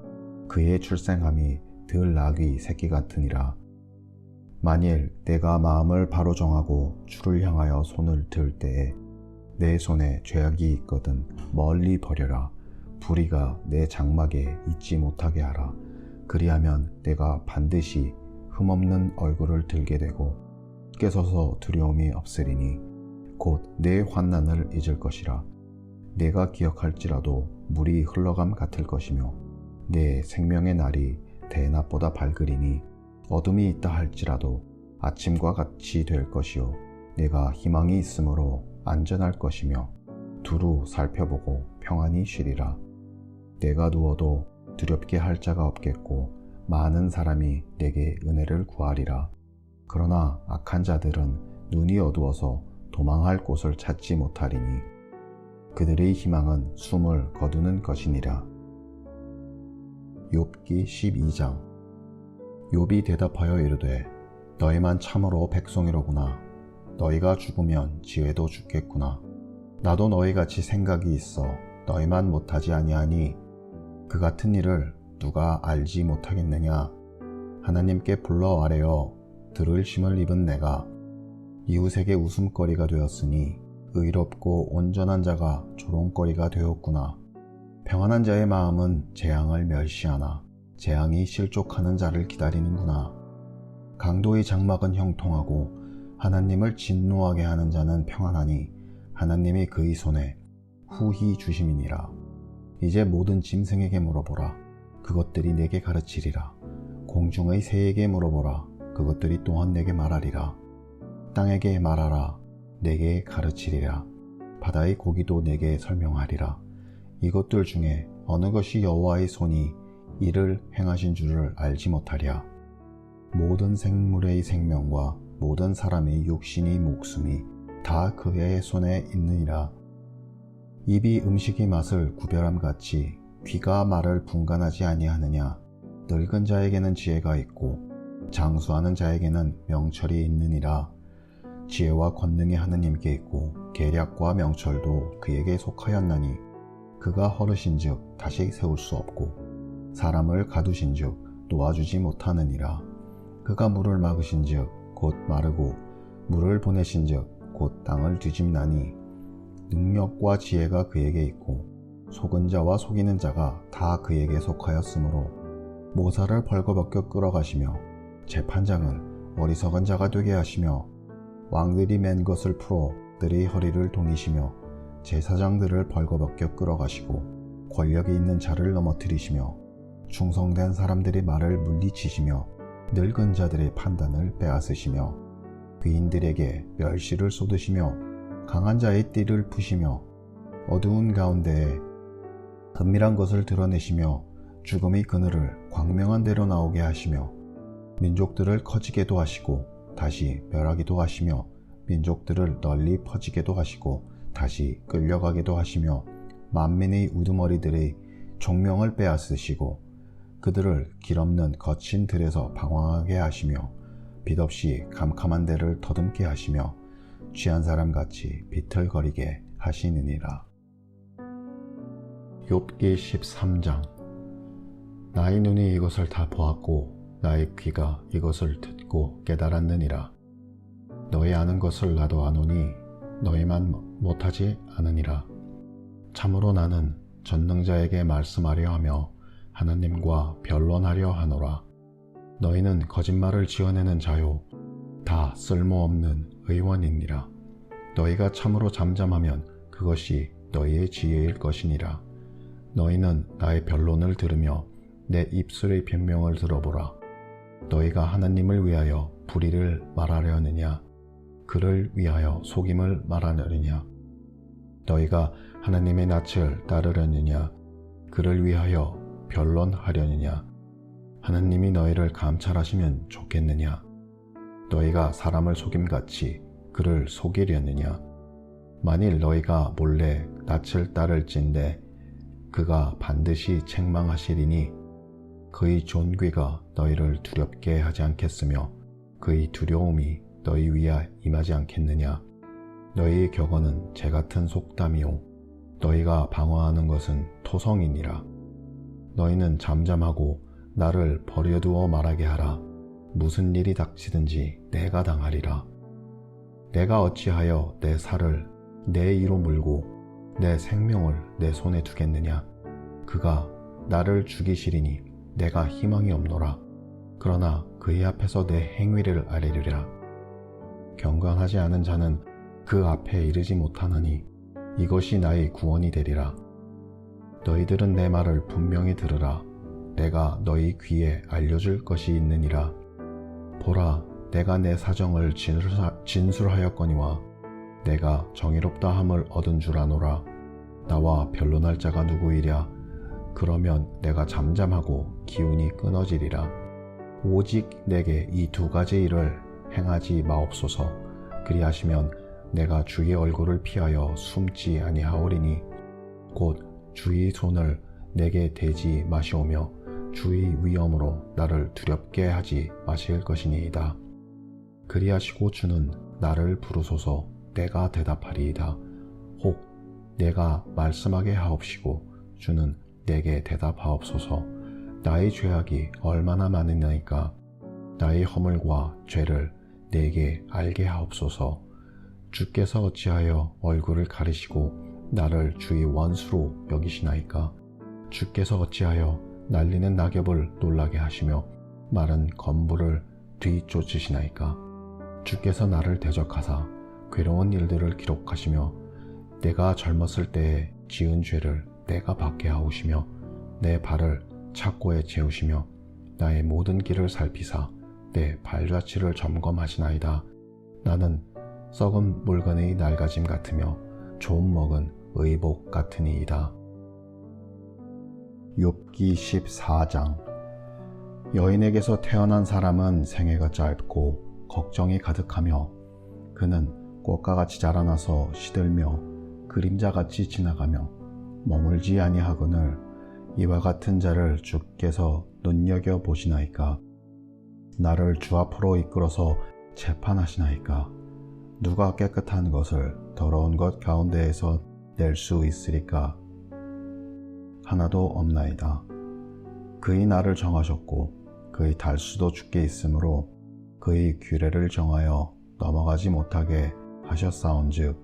그의 출생함이 덜 나귀 새끼 같으니라. 만일 내가 마음을 바로 정하고 주를 향하여 손을 들 때에 내 손에 죄악이 있거든 멀리 버려라. 불의가 내 장막에 있지 못하게 하라. 그리하면 내가 반드시 흠없는 얼굴을 들게 되고 깨서서 두려움이 없으리니 곧 내 환난을 잊을 것이라. 내가 기억할지라도 물이 흘러감 같을 것이며 내 생명의 날이 대낮보다 밝으리니 어둠이 있다 할지라도 아침과 같이 될 것이요 내가 희망이 있으므로 안전할 것이며 두루 살펴보고 평안히 쉬리라. 내가 누워도 두렵게 할 자가 없겠고 많은 사람이 내게 은혜를 구하리라. 그러나 악한 자들은 눈이 어두워서 도망할 곳을 찾지 못하리니 그들의 희망은 숨을 거두는 것이니라. 욥기 12장. 욥이 대답하여 이르되 너희만 참으로 백성이로구나. 너희가 죽으면 지혜도 죽겠구나. 나도 너희같이 생각이 있어 너희만 못하지 아니하니 그 같은 일을 누가 알지 못하겠느냐. 하나님께 불러 아뢰어 들을 힘을 입은 내가 이웃에게 웃음거리가 되었으니 의롭고 온전한 자가 조롱거리가 되었구나. 평안한 자의 마음은 재앙을 멸시하나 재앙이 실족하는 자를 기다리는구나. 강도의 장막은 형통하고 하나님을 진노하게 하는 자는 평안하니 하나님이 그의 손에 후히 주심이니라. 이제 모든 짐승에게 물어보라. 그것들이 내게 가르치리라. 공중의 새에게 물어보라. 그것들이 또한 내게 말하리라. 땅에게 말하라. 내게 가르치리라. 바다의 고기도 내게 설명하리라. 이것들 중에 어느 것이 여호와의 손이 이를 행하신 줄을 알지 못하랴. 모든 생물의 생명과 모든 사람의 육신의 목숨이 다 그의 손에 있느니라. 입이 음식의 맛을 구별함같이 귀가 말을 분간하지 아니하느냐. 늙은 자에게는 지혜가 있고 장수하는 자에게는 명철이 있느니라. 지혜와 권능이 하느님께 있고 계략과 명철도 그에게 속하였나니 그가 허르신즉 다시 세울 수 없고 사람을 가두신즉 놓아주지 못하느니라. 그가 물을 막으신즉 곧 마르고 물을 보내신즉 곧 땅을 뒤집나니 능력과 지혜가 그에게 있고 속은 자와 속이는 자가 다 그에게 속하였으므로 모사를 벌거벗겨 끌어가시며 재판장을 어리석은 자가 되게 하시며 왕들이 맨 것을 풀어 들의 허리를 동이시며 제사장들을 벌거벗겨 끌어가시고 권력이 있는 자를 넘어뜨리시며 충성된 사람들의 말을 물리치시며 늙은 자들의 판단을 빼앗으시며 귀인들에게 멸시를 쏟으시며 강한 자의 띠를 푸시며 어두운 가운데에 은밀한 것을 드러내시며 죽음의 그늘을 광명한 데로 나오게 하시며 민족들을 커지게도 하시고 다시 멸하기도 하시며 민족들을 널리 퍼지게도 하시고 다시 끌려가게도 하시며 만민의 우두머리들의 종명을 빼앗으시고 그들을 길없는 거친 들에서 방황하게 하시며 빛없이 캄캄한 데를 더듬게 하시며 취한 사람같이 비틀거리게 하시느니라. 욥기 13장. 나의 눈이 이것을 다 보았고 나의 귀가 이것을 듣고 깨달았느니라. 너희 아는 것을 나도 아노니 너희만 못하지 않으니라. 참으로 나는 전능자에게 말씀하려 하며 하나님과 변론하려 하노라. 너희는 거짓말을 지어내는 자요 다 쓸모없는 의원이니라. 너희가 참으로 잠잠하면 그것이 너희의 지혜일 것이니라. 너희는 나의 변론을 들으며 내 입술의 변명을 들어보라. 너희가 하나님을 위하여 불의를 말하려느냐 그를 위하여 속임을 말하려느냐. 너희가 하나님의 낯을 따르려느냐 그를 위하여 변론하려느냐. 하나님이 너희를 감찰하시면 좋겠느냐. 너희가 사람을 속임같이 그를 속이려느냐. 만일 너희가 몰래 낯을 따를진대 그가 반드시 책망하시리니 그의 존귀가 너희를 두렵게 하지 않겠으며 그의 두려움이 너희 위에 임하지 않겠느냐. 너희의 격언은 재같은 속담이요 너희가 방어하는 것은 토성이니라. 너희는 잠잠하고 나를 버려두어 말하게 하라. 무슨 일이 닥치든지 내가 당하리라. 내가 어찌하여 내 살을 내 이로 물고 내 생명을 내 손에 두겠느냐. 그가 나를 죽이시리니 내가 희망이 없노라. 그러나 그의 앞에서 내 행위를 아뢰리라. 경건하지 않은 자는 그 앞에 이르지 못하나니 이것이 나의 구원이 되리라. 너희들은 내 말을 분명히 들으라. 내가 너희 귀에 알려줄 것이 있느니라. 보라, 내가 내 사정을 진술하였거니와 내가 정의롭다 함을 얻은 줄 아노라. 나와 변론할 자가 누구이랴. 그러면 내가 잠잠하고 기운이 끊어지리라. 오직 내게 이 두 가지 일을 행하지 마옵소서. 그리하시면 내가 주의 얼굴을 피하여 숨지 아니하오리니 곧 주의 손을 내게 대지 마시오며 주의 위엄으로 나를 두렵게 하지 마실 것이니이다. 그리하시고 주는 나를 부르소서. 내가 대답하리이다. 혹 내가 말씀하게 하옵시고 주는 내게 대답하옵소서. 나의 죄악이 얼마나 많으나이까. 나의 허물과 죄를 내게 알게 하옵소서. 주께서 어찌하여 얼굴을 가리시고 나를 주의 원수로 여기시나이까. 주께서 어찌하여 날리는 낙엽을 놀라게 하시며 마른 건물을 뒤쫓으시나이까. 주께서 나를 대적하사 괴로운 일들을 기록하시며 내가 젊었을 때에 지은 죄를 내가 받게 하오시며 내 발을 착고에 채우시며 나의 모든 길을 살피사 내 발자취를 점검하시나이다. 나는 썩은 물건의 낡아짐 같으며 좋은 먹은 의복 같으니이다. 욥기 14장. 여인에게서 태어난 사람은 생애가 짧고 걱정이 가득하며 그는 꽃가같이 자라나서 시들며 그림자같이 지나가며 머물지 아니하거늘 이와 같은 자를 주께서 눈여겨보시나이까. 나를 주 앞으로 이끌어서 재판하시나이까. 누가 깨끗한 것을 더러운 것 가운데에서 낼 수 있으리까. 하나도 없나이다. 그의 날을 정하셨고 그의 달수도 주께 있으므로 그의 규례를 정하여 넘어가지 못하게 하셨사온즉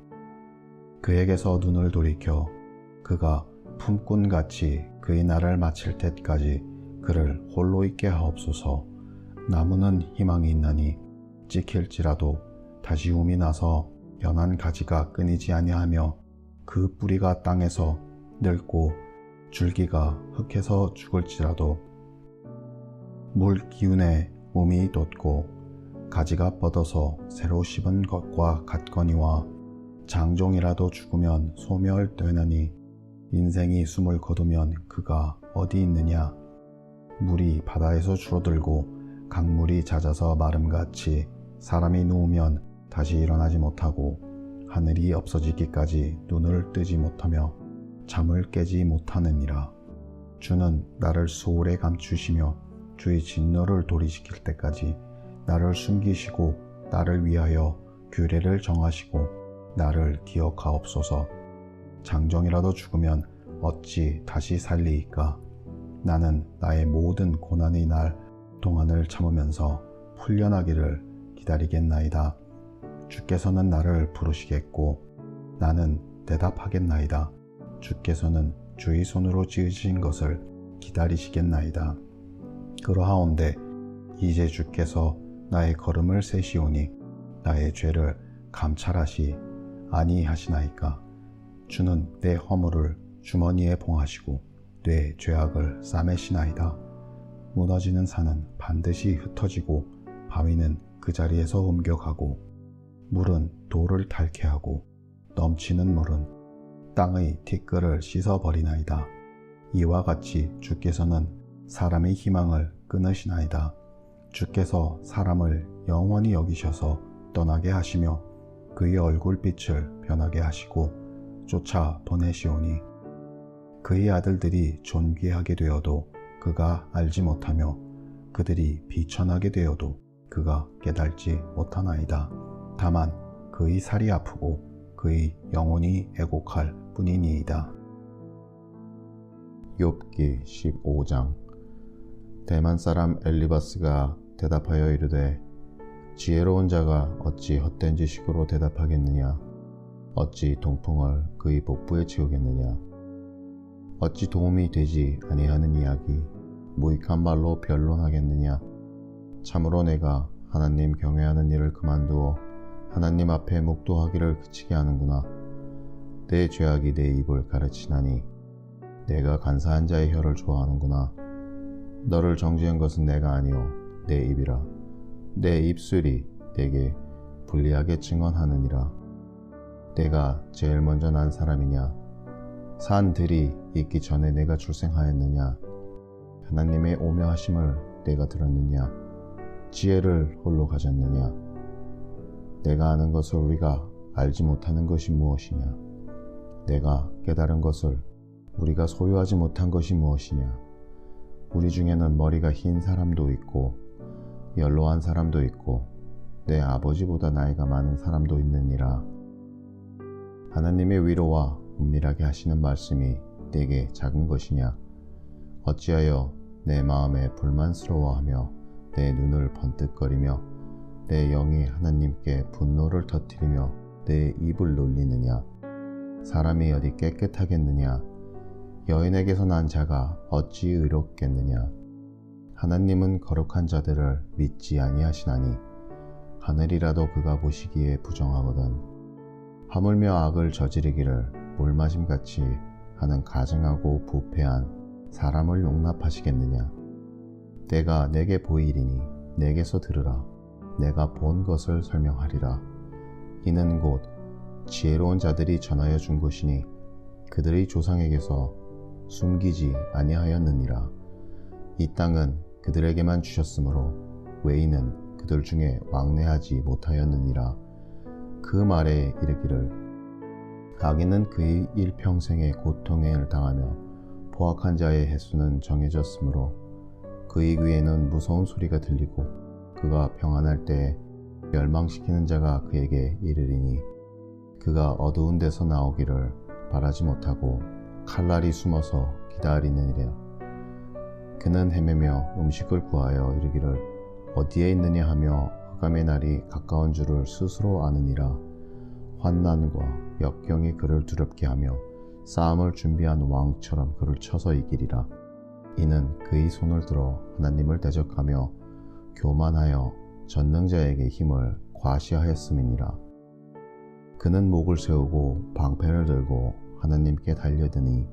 그에게서 눈을 돌이켜 그가 품꾼같이 그의 날을 마칠 때까지 그를 홀로 있게 하옵소서. 나무는 희망이 있나니 찍힐지라도 다시 움이 나서 연한 가지가 끊이지 아니하며 그 뿌리가 땅에서 늙고 줄기가 흙에서 죽을지라도 물 기운에 움이 돋고 가지가 뻗어서 새로 씹은 것과 같거니와 장종이라도 죽으면 소멸되나니 인생이 숨을 거두면 그가 어디 있느냐. 물이 바다에서 줄어들고 강물이 잦아서 마름같이 사람이 누우면 다시 일어나지 못하고 하늘이 없어지기까지 눈을 뜨지 못하며 잠을 깨지 못하느니라. 주는 나를 소홀에 감추시며 주의 진노를 도리시킬 때까지 나를 숨기시고 나를 위하여 규례를 정하시고 나를 기억하옵소서. 장정이라도 죽으면 어찌 다시 살리이까. 나는 나의 모든 고난의 날 동안을 참으면서 풀려나기를 기다리겠나이다. 주께서는 나를 부르시겠고 나는 대답하겠나이다. 주께서는 주의 손으로 지으신 것을 기다리시겠나이다. 그러하온데 이제 주께서 나의 걸음을 세시오니 나의 죄를 감찰하시 아니하시나이까. 주는 내 허물을 주머니에 봉하시고 내 죄악을 싸매시나이다. 무너지는 산은 반드시 흩어지고 바위는 그 자리에서 옮겨가고 물은 돌을 닳게 하고 넘치는 물은 땅의 티끌을 씻어버리나이다. 이와 같이 주께서는 사람의 희망을 끊으시나이다. 주께서 사람을 영원히 여기셔서 떠나게 하시며 그의 얼굴빛을 변하게 하시고 쫓아 보내시오니 그의 아들들이 존귀하게 되어도 그가 알지 못하며 그들이 비천하게 되어도 그가 깨달지 못하나이다. 다만 그의 살이 아프고 그의 영혼이 애곡할 뿐이니이다. 욥기 15장. 대만 사람 엘리바스가 대답하여 이르되 지혜로운 자가 어찌 헛된 지식으로 대답하겠느냐. 어찌 동풍을 그의 복부에 채우겠느냐. 어찌 도움이 되지 아니하는 이야기 무익한 말로 변론하겠느냐. 참으로 내가 하나님 경외하는 일을 그만두어 하나님 앞에 묵도하기를 그치게 하는구나. 내 죄악이 내 입을 가르치나니 내가 간사한 자의 혀를 좋아하는구나. 너를 정죄한 것은 내가 아니오 내 입이라. 내 입술이 내게 불리하게 증언하느니라. 내가 제일 먼저 난 사람이냐. 산들이 있기 전에 내가 출생하였느냐. 하나님의 오묘하심을 내가 들었느냐. 지혜를 홀로 가졌느냐. 내가 아는 것을 우리가 알지 못하는 것이 무엇이냐. 내가 깨달은 것을 우리가 소유하지 못한 것이 무엇이냐. 우리 중에는 머리가 흰 사람도 있고 연로한 사람도 있고 내 아버지보다 나이가 많은 사람도 있느니라. 하나님의 위로와 은밀하게 하시는 말씀이 내게 작은 것이냐. 어찌하여 내 마음에 불만스러워하며 내 눈을 번뜩거리며 내 영이 하나님께 분노를 터뜨리며 내 입을 놀리느냐. 사람이 어디 깨끗하겠느냐. 여인에게서 난 자가 어찌 의롭겠느냐. 하나님은 거룩한 자들을 믿지 아니하시나니 하늘이라도 그가 보시기에 부정하거든. 하물며 악을 저지르기를 물맞음같이 하는 가증하고 부패한 사람을 용납하시겠느냐. 내가 내게 보이리니 내게서 들으라. 내가 본 것을 설명하리라. 이는 곧 지혜로운 자들이 전하여 준 것이니 그들의 조상에게서 숨기지 아니하였느니라. 이 땅은 그들에게만 주셨으므로 외인은 그들 중에 왕래하지 못하였느니라. 그 말에 이르기를 악인은 그의 일평생의 고통을 당하며 포악한 자의 횟수는 정해졌으므로 그의 귀에는 무서운 소리가 들리고 그가 평안할 때에 멸망시키는 자가 그에게 이르리니 그가 어두운 데서 나오기를 바라지 못하고 칼날이 숨어서 기다리느니라. 그는 헤매며 음식을 구하여 이르기를 어디에 있느냐 하며 흑암의 날이 가까운 줄을 스스로 아느니라. 환난과 역경이 그를 두렵게 하며 싸움을 준비한 왕처럼 그를 쳐서 이기리라. 이는 그의 손을 들어 하나님을 대적하며 교만하여 전능자에게 힘을 과시하였음이니라. 그는 목을 세우고 방패를 들고 하나님께 달려드니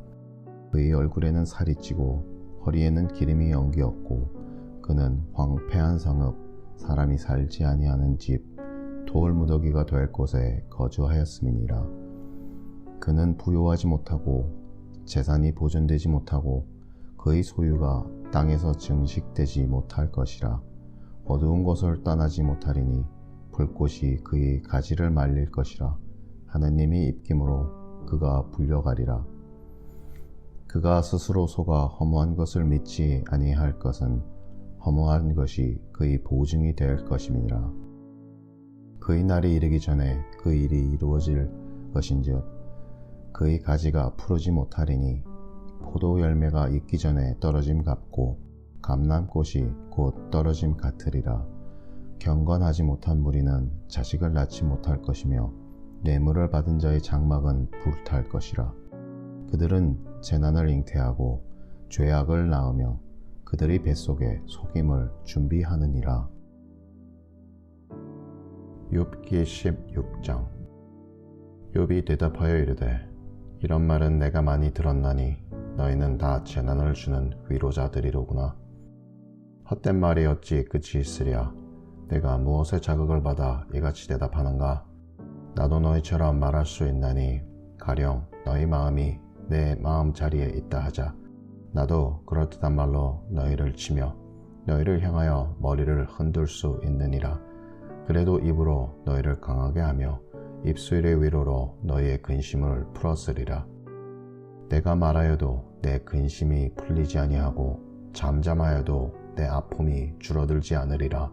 그의 얼굴에는 살이 찌고 허리에는 기름이 연기었고 그는 황폐한 성읍 사람이 살지 아니하는 집 돌무더기가 될 곳에 거주하였음이니라. 그는 부요하지 못하고 재산이 보존되지 못하고 그의 소유가 땅에서 증식되지 못할 것이라. 어두운 곳을 떠나지 못하리니 불꽃이 그의 가지를 말릴 것이라. 하나님이 입김으로 그가 불려가리라. 그가 스스로 속아 허무한 것을 믿지 아니할 것은 허무한 것이 그의 보증이 될 것임이니라. 그의 날이 이르기 전에 그 일이 이루어질 것인즉 그의 가지가 푸르지 못하리니 포도 열매가 익기 전에 떨어짐 같고 감람꽃이 곧 떨어짐 같으리라. 경건하지 못한 무리는 자식을 낳지 못할 것이며 뇌물을 받은 자의 장막은 불탈 것이라. 그들은 재난을 잉태하고 죄악을 낳으며 그들의 뱃속에 속임을 준비하느니라. 욥기 16장. 욥이 대답하여 이르되 이런 말은 내가 많이 들었나니 너희는 다 재난을 주는 위로자들이로구나. 헛된 말이 어찌 끝이 있으랴. 내가 무엇에 자극을 받아 이같이 대답하는가. 나도 너희처럼 말할 수 있나니 가령 너희 마음이 내 마음 자리에 있다 하자. 나도 그럴듯한 말로 너희를 치며 너희를 향하여 머리를 흔들 수 있느니라. 그래도 입으로 너희를 강하게 하며 입술의 위로로 너희의 근심을 풀었으리라. 내가 말하여도 내 근심이 풀리지 아니하고 잠잠하여도 내 아픔이 줄어들지 않으리라.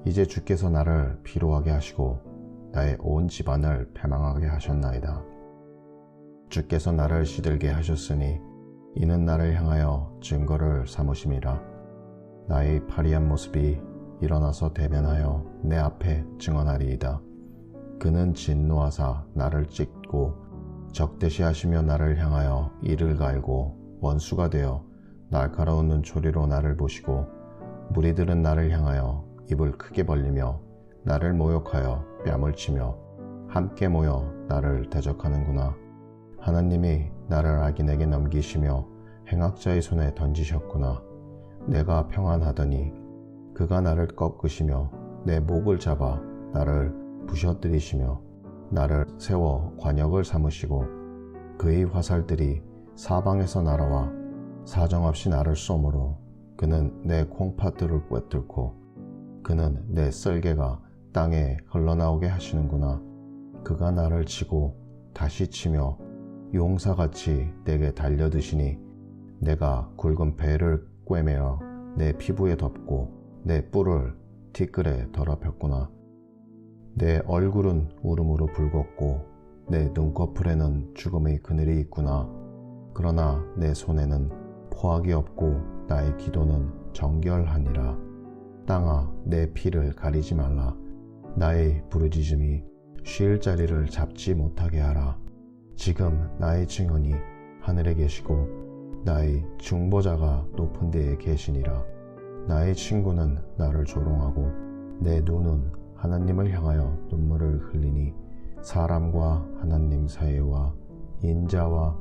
이제 주께서 나를 피로하게 하시고 나의 온 집안을 패망하게 하셨나이다. 주께서 나를 시들게 하셨으니 이는 나를 향하여 증거를 삼으심이라. 나의 파리한 모습이 일어나서 대면하여 내 앞에 증언하리이다. 그는 진노하사 나를 찢고 적대시하시며 나를 향하여 이를 갈고 원수가 되어 날카로운 눈초리로 나를 보시고 무리들은 나를 향하여 입을 크게 벌리며 나를 모욕하여 뺨을 치며 함께 모여 나를 대적하는구나. 하나님이 나를 악인에게 넘기시며 행악자의 손에 던지셨구나. 내가 평안하더니 그가 나를 꺾으시며 내 목을 잡아 나를 부셔뜨리시며 나를 세워 관역을 삼으시고 그의 화살들이 사방에서 날아와 사정없이 나를 쏘므로 그는 내 콩팥들을 꿰뚫고 그는 내 썰개가 땅에 흘러나오게 하시는구나. 그가 나를 치고 다시 치며 용사같이 내게 달려드시니 내가 굵은 배를 꿰매어 내 피부에 덮고 내 뿔을 티끌에 더럽혔구나. 내 얼굴은 울음으로 붉었고 내 눈꺼풀에는 죽음의 그늘이 있구나. 그러나 내 손에는 포악이 없고 나의 기도는 정결하니라. 땅아, 내 피를 가리지 말라. 나의 부르짖음이 쉴 자리를 잡지 못하게 하라. 지금 나의 증언이 하늘에 계시고 나의 중보자가 높은 데에 계시니라. 나의 친구는 나를 조롱하고 내 눈은 하나님을 향하여 눈물을 흘리니 사람과 하나님 사이와 인자와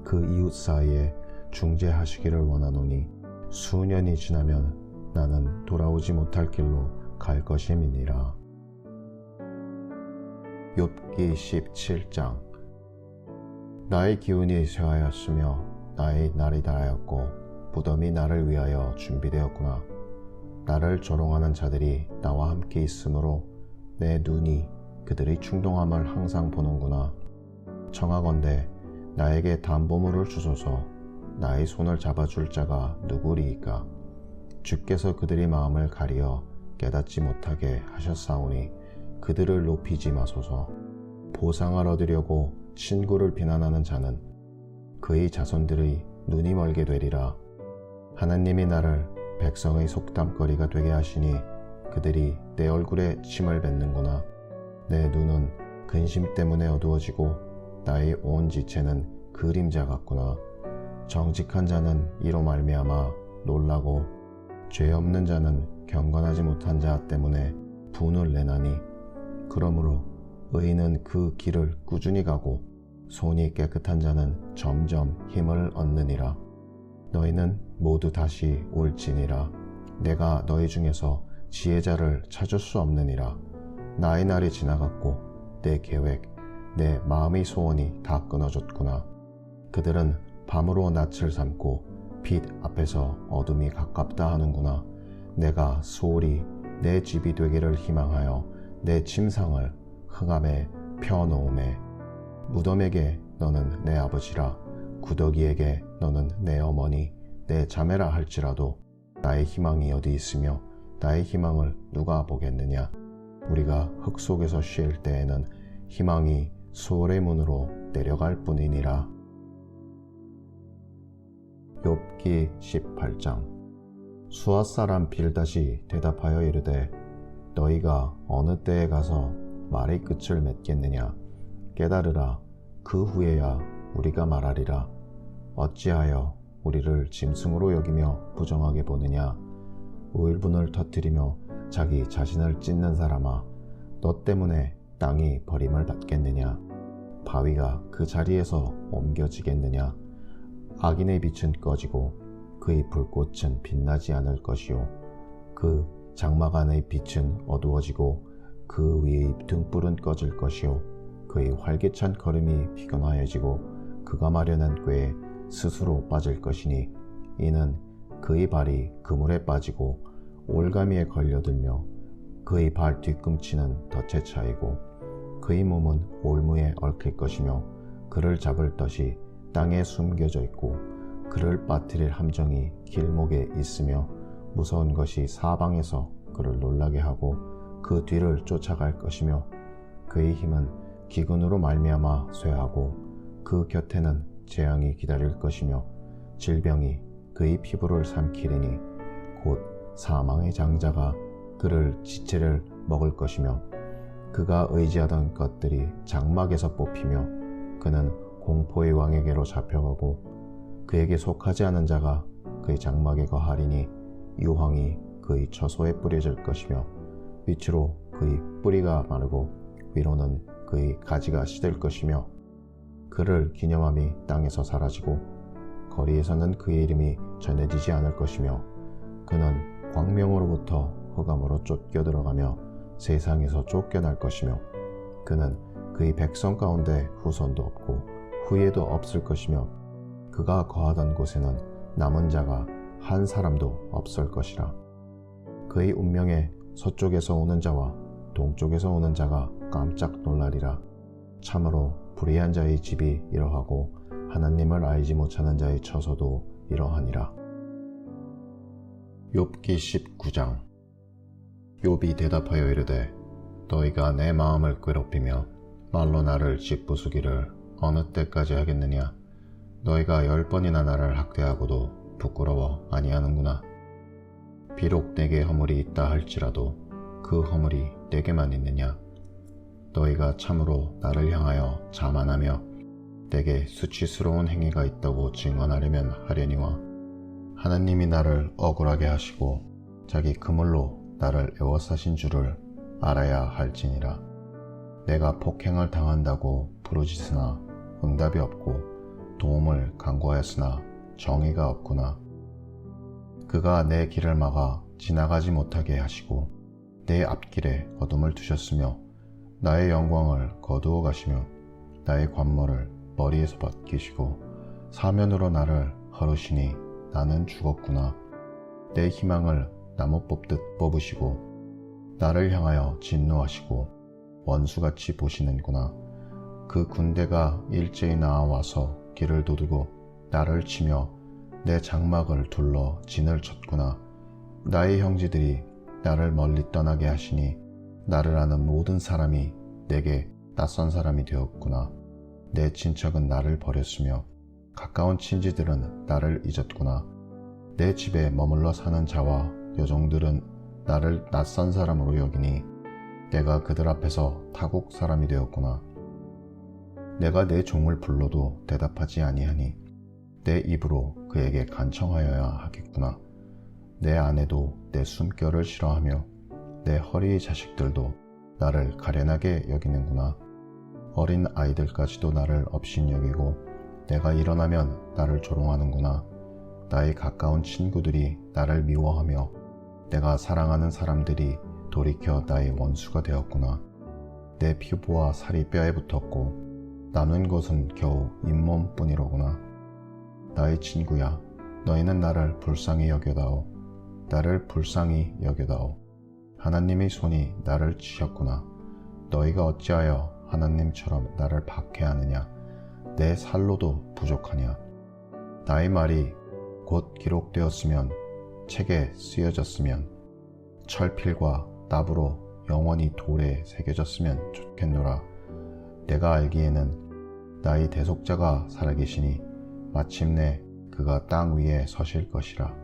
그 이웃 사이에 중재하시기를 원하노니 수년이 지나면 나는 돌아오지 못할 길로 갈 것임이니라. 욥기 17장. 나의 기운이 쇠하였으며 나의 날이 닳았고 무덤이 나를 위하여 준비되었구나. 나를 조롱하는 자들이 나와 함께 있으므로 내 눈이 그들의 충동함을 항상 보는구나. 청하건대 나에게 담보물을 주소서. 나의 손을 잡아줄 자가 누구리이까. 주께서 그들의 마음을 가리어 깨닫지 못하게 하셨사오니 그들을 높이지 마소서. 보상을 얻으려고 친구를 비난하는 자는 그의 자손들의 눈이 멀게 되리라. 하나님이 나를 백성의 속담거리가 되게 하시니 그들이 내 얼굴에 침을 뱉는구나. 내 눈은 근심 때문에 어두워지고 나의 온 지체는 그림자 같구나. 정직한 자는 이로 말미암아 놀라고 죄 없는 자는 경건하지 못한 자 때문에 분을 내나니 그러므로 의인은 그 길을 꾸준히 가고 손이 깨끗한 자는 점점 힘을 얻느니라. 너희는 모두 다시 올지니라. 내가 너희 중에서 지혜자를 찾을 수 없느니라. 나의 날이 지나갔고 내 계획, 내 마음의 소원이 다 끊어졌구나. 그들은 밤으로 낯을 삼고 빛 앞에서 어둠이 가깝다 하는구나. 내가 소홀히 내 집이 되기를 희망하여 내 침상을 흑암에 펴놓음에 무덤에게 너는 내 아버지라 구더기에게 너는 내 어머니 내 자매라 할지라도 나의 희망이 어디 있으며 나의 희망을 누가 보겠느냐. 우리가 흙 속에서 쉴 때에는 희망이 수월의 문으로 내려갈 뿐이니라. 욥기 18장. 수앗 사람 빌닷이 대답하여 이르되 너희가 어느 때에 가서 말의 끝을 맺겠느냐. 깨달으라. 그 후에야 우리가 말하리라. 어찌하여 우리를 짐승으로 여기며 부정하게 보느냐. 우일분을 터뜨리며 자기 자신을 찢는 사람아, 너 때문에 땅이 버림을 받겠느냐. 바위가 그 자리에서 옮겨지겠느냐. 악인의 빛은 꺼지고 그의 불꽃은 빛나지 않을 것이요 그 장막 안의 빛은 어두워지고 그 위의 등불은 꺼질 것이요 그의 활기찬 걸음이 피곤하여지고 그가 마련한 꾀에 스스로 빠질 것이니 이는 그의 발이 그물에 빠지고 올가미에 걸려들며 그의 발 뒤꿈치는 덫에 차이고 그의 몸은 올무에 얽힐 것이며 그를 잡을 덫이 땅에 숨겨져 있고 그를 빠뜨릴 함정이 길목에 있으며 무서운 것이 사방에서 그를 놀라게 하고 그 뒤를 쫓아갈 것이며 그의 힘은 기근으로 말미암아 쇠하고 그 곁에는 재앙이 기다릴 것이며 질병이 그의 피부를 삼키리니 곧 사망의 장자가 그를 지체를 먹을 것이며 그가 의지하던 것들이 장막에서 뽑히며 그는 공포의 왕에게로 잡혀가고 그에게 속하지 않은 자가 그의 장막에 거하리니 유황이 그의 처소에 뿌려질 것이며 밑으로 그의 뿌리가 마르고 위로는 그의 가지가 시들 것이며 그를 기념함이 땅에서 사라지고 거리에서는 그의 이름이 전해지지 않을 것이며 그는 광명으로부터 흑암으로 쫓겨 들어가며 세상에서 쫓겨날 것이며 그는 그의 백성 가운데 후손도 없고 후예도 없을 것이며 그가 거하던 곳에는 남은 자가 한 사람도 없을 것이라. 그의 운명에 서쪽에서 오는 자와 동쪽에서 오는 자가 깜짝 놀라리라. 참으로 불의한 자의 집이 이러하고 하나님을 알지 못하는 자의 처소도 이러하니라. 욥기 19장. 욥이 대답하여 이르되 너희가 내 마음을 괴롭히며 말로 나를 짓부수기를 어느 때까지 하겠느냐. 너희가 10번이나 나를 학대하고도 부끄러워 아니하는구나. 비록 내게 허물이 있다 할지라도 그 허물이 내게만 있느냐. 너희가 참으로 나를 향하여 자만하며 내게 수치스러운 행위가 있다고 증언하려면 하려니와 하나님이 나를 억울하게 하시고 자기 그물로 나를 애워싸신 줄을 알아야 할지니라. 내가 폭행을 당한다고 부르짖으나 응답이 없고 도움을 간구하였으나 정의가 없구나. 그가 내 길을 막아 지나가지 못하게 하시고 내 앞길에 어둠을 두셨으며 나의 영광을 거두어 가시며 나의 관모를 머리에서 벗기시고 사면으로 나를 헐으시니 나는 죽었구나. 내 희망을 나무 뽑듯 뽑으시고 나를 향하여 진노하시고 원수같이 보시는구나. 그 군대가 일제히 나와서 길을 도두고 나를 치며 내 장막을 둘러 진을 쳤구나. 나의 형제들이 나를 멀리 떠나게 하시니 나를 아는 모든 사람이 내게 낯선 사람이 되었구나. 내 친척은 나를 버렸으며 가까운 친지들은 나를 잊었구나. 내 집에 머물러 사는 자와 여종들은 나를 낯선 사람으로 여기니 내가 그들 앞에서 타국 사람이 되었구나. 내가 내 종을 불러도 대답하지 아니하니 내 입으로 그에게 간청하여야 하겠구나. 내 아내도 내 숨결을 싫어하며 내 허리의 자식들도 나를 가련하게 여기는구나. 어린 아이들까지도 나를 업신여기고 내가 일어나면 나를 조롱하는구나. 나의 가까운 친구들이 나를 미워하며 내가 사랑하는 사람들이 돌이켜 나의 원수가 되었구나. 내 피부와 살이 뼈에 붙었고 남은 것은 겨우 잇몸뿐이로구나. 나의 친구야, 너희는 나를 불쌍히 여겨다오. 나를 불쌍히 여겨다오. 하나님의 손이 나를 치셨구나. 너희가 어찌하여 하나님처럼 나를 박해하느냐. 내 살로도 부족하냐. 나의 말이 곧 기록되었으면, 책에 쓰여졌으면, 철필과 나부로 영원히 돌에 새겨졌으면 좋겠노라. 내가 알기에는 나의 대속자가 살아계시니 마침내 그가 땅 위에 서실 것이라.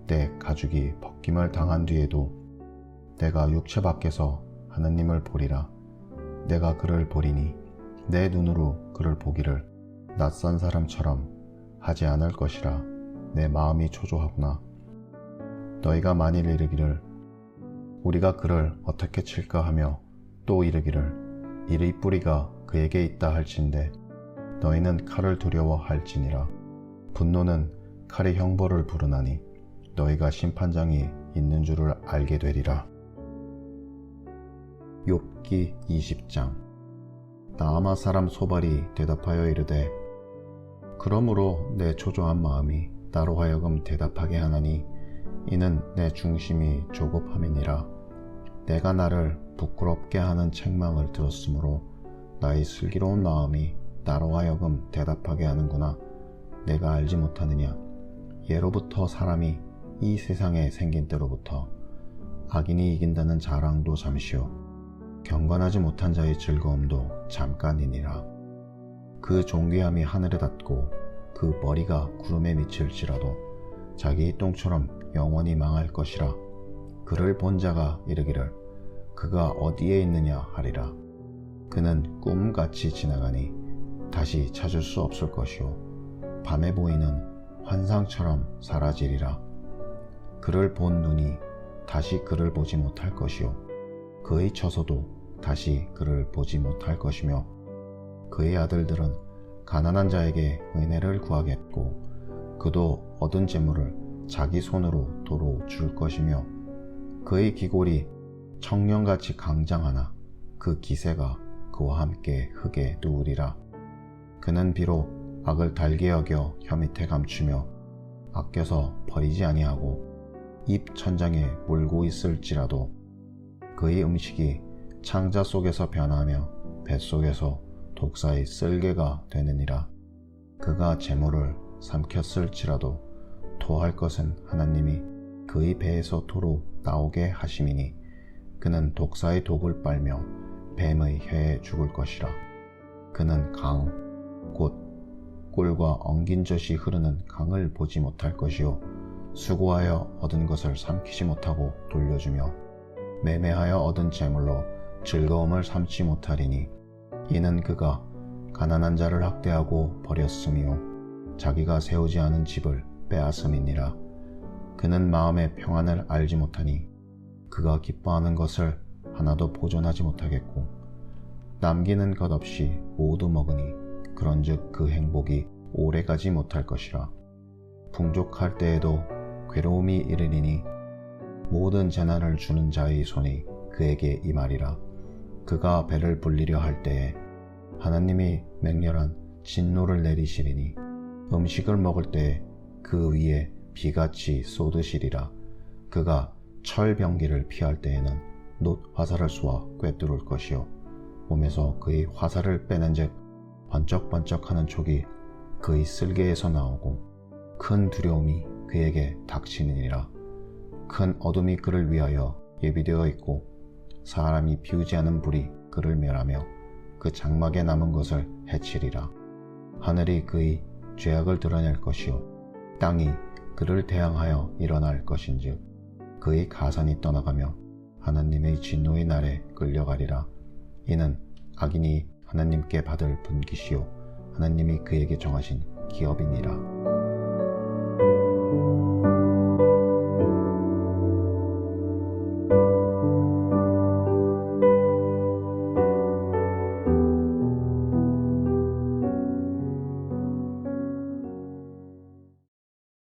내 가죽이 벗김을 당한 뒤에도 내가 육체 밖에서 하느님을 보리라. 내가 그를 보리니 내 눈으로 그를 보기를 낯선 사람처럼 하지 않을 것이라. 내 마음이 초조하구나. 너희가 만일 이르기를 우리가 그를 어떻게 칠까 하며 또 이르기를 이의 뿌리가 그에게 있다 할진대 너희는 칼을 두려워할지니라. 분노는 칼의 형벌을 부르나니 너희가 심판장이 있는 줄을 알게 되리라. 욥기 20장. 나아마 사람 소발이 대답하여 이르되 그러므로 내 초조한 마음이 나로 하여금 대답하게 하나니 이는 내 중심이 조급함이니라. 내가 나를 부끄럽게 하는 책망을 들었으므로 나의 슬기로운 마음이 나로 하여금 대답하게 하는구나. 내가 알지 못하느냐. 예로부터 사람이 이 세상에 생긴 때로부터 악인이 이긴다는 자랑도 잠시요 경건하지 못한 자의 즐거움도 잠깐이니라. 그 존귀함이 하늘에 닿고 그 머리가 구름에 미칠지라도 자기 똥처럼 영원히 망할 것이라. 그를 본 자가 이르기를 그가 어디에 있느냐 하리라. 그는 꿈같이 지나가니 다시 찾을 수 없을 것이요 밤에 보이는 환상처럼 사라지리라. 그를 본 눈이 다시 그를 보지 못할 것이요 그의 처소도 다시 그를 보지 못할 것이며 그의 아들들은 가난한 자에게 은혜를 구하겠고 그도 얻은 재물을 자기 손으로 도로 줄 것이며 그의 기골이 청년같이 강장하나 그 기세가 그와 함께 흙에 누우리라. 그는 비록 악을 달게 여겨 혀 밑에 감추며 아껴서 버리지 아니하고 입 천장에 물고 있을지라도 그의 음식이 창자 속에서 변하며 뱃속에서 독사의 쓸개가 되느니라. 그가 재물을 삼켰을지라도 토할 것은 하나님이 그의 배에서 토로 나오게 하심이니 그는 독사의 독을 빨며 뱀의 혀에 죽을 것이라. 그는 강 곧 꿀과 엉긴 젖이 흐르는 강을 보지 못할 것이요 수고하여 얻은 것을 삼키지 못하고 돌려주며 매매하여 얻은 재물로 즐거움을 삼지 못하리니 이는 그가 가난한 자를 학대하고 버렸으며 자기가 세우지 않은 집을 빼앗음이니라. 그는 마음의 평안을 알지 못하니 그가 기뻐하는 것을 하나도 보존하지 못하겠고 남기는 것 없이 모두 먹으니 그런즉 그 행복이 오래가지 못할 것이라. 풍족할 때에도 괴로움이 이르리니 모든 재난을 주는 자의 손이 그에게 임하리라. 그가 배를 불리려 할 때에 하나님이 맹렬한 진노를 내리시리니 음식을 먹을 때에 그 위에 비같이 쏟으시리라. 그가 철병기를 피할 때에는 놋 화살을 쏘아 꿰뚫을 것이요 몸에서 그의 화살을 빼낸즉 번쩍번쩍하는 촉이 그의 쓸개에서 나오고 큰 두려움이 그에게 닥치느니라. 큰 어둠이 그를 위하여 예비되어 있고 사람이 피우지 않은 불이 그를 멸하며 그 장막에 남은 것을 해치리라. 하늘이 그의 죄악을 드러낼 것이요 땅이 그를 대항하여 일어날 것인즉 그의 가산이 떠나가며 하나님의 진노의 날에 끌려가리라. 이는 악인이 하나님께 받을 분깃이요 하나님이 그에게 정하신 기업이니라.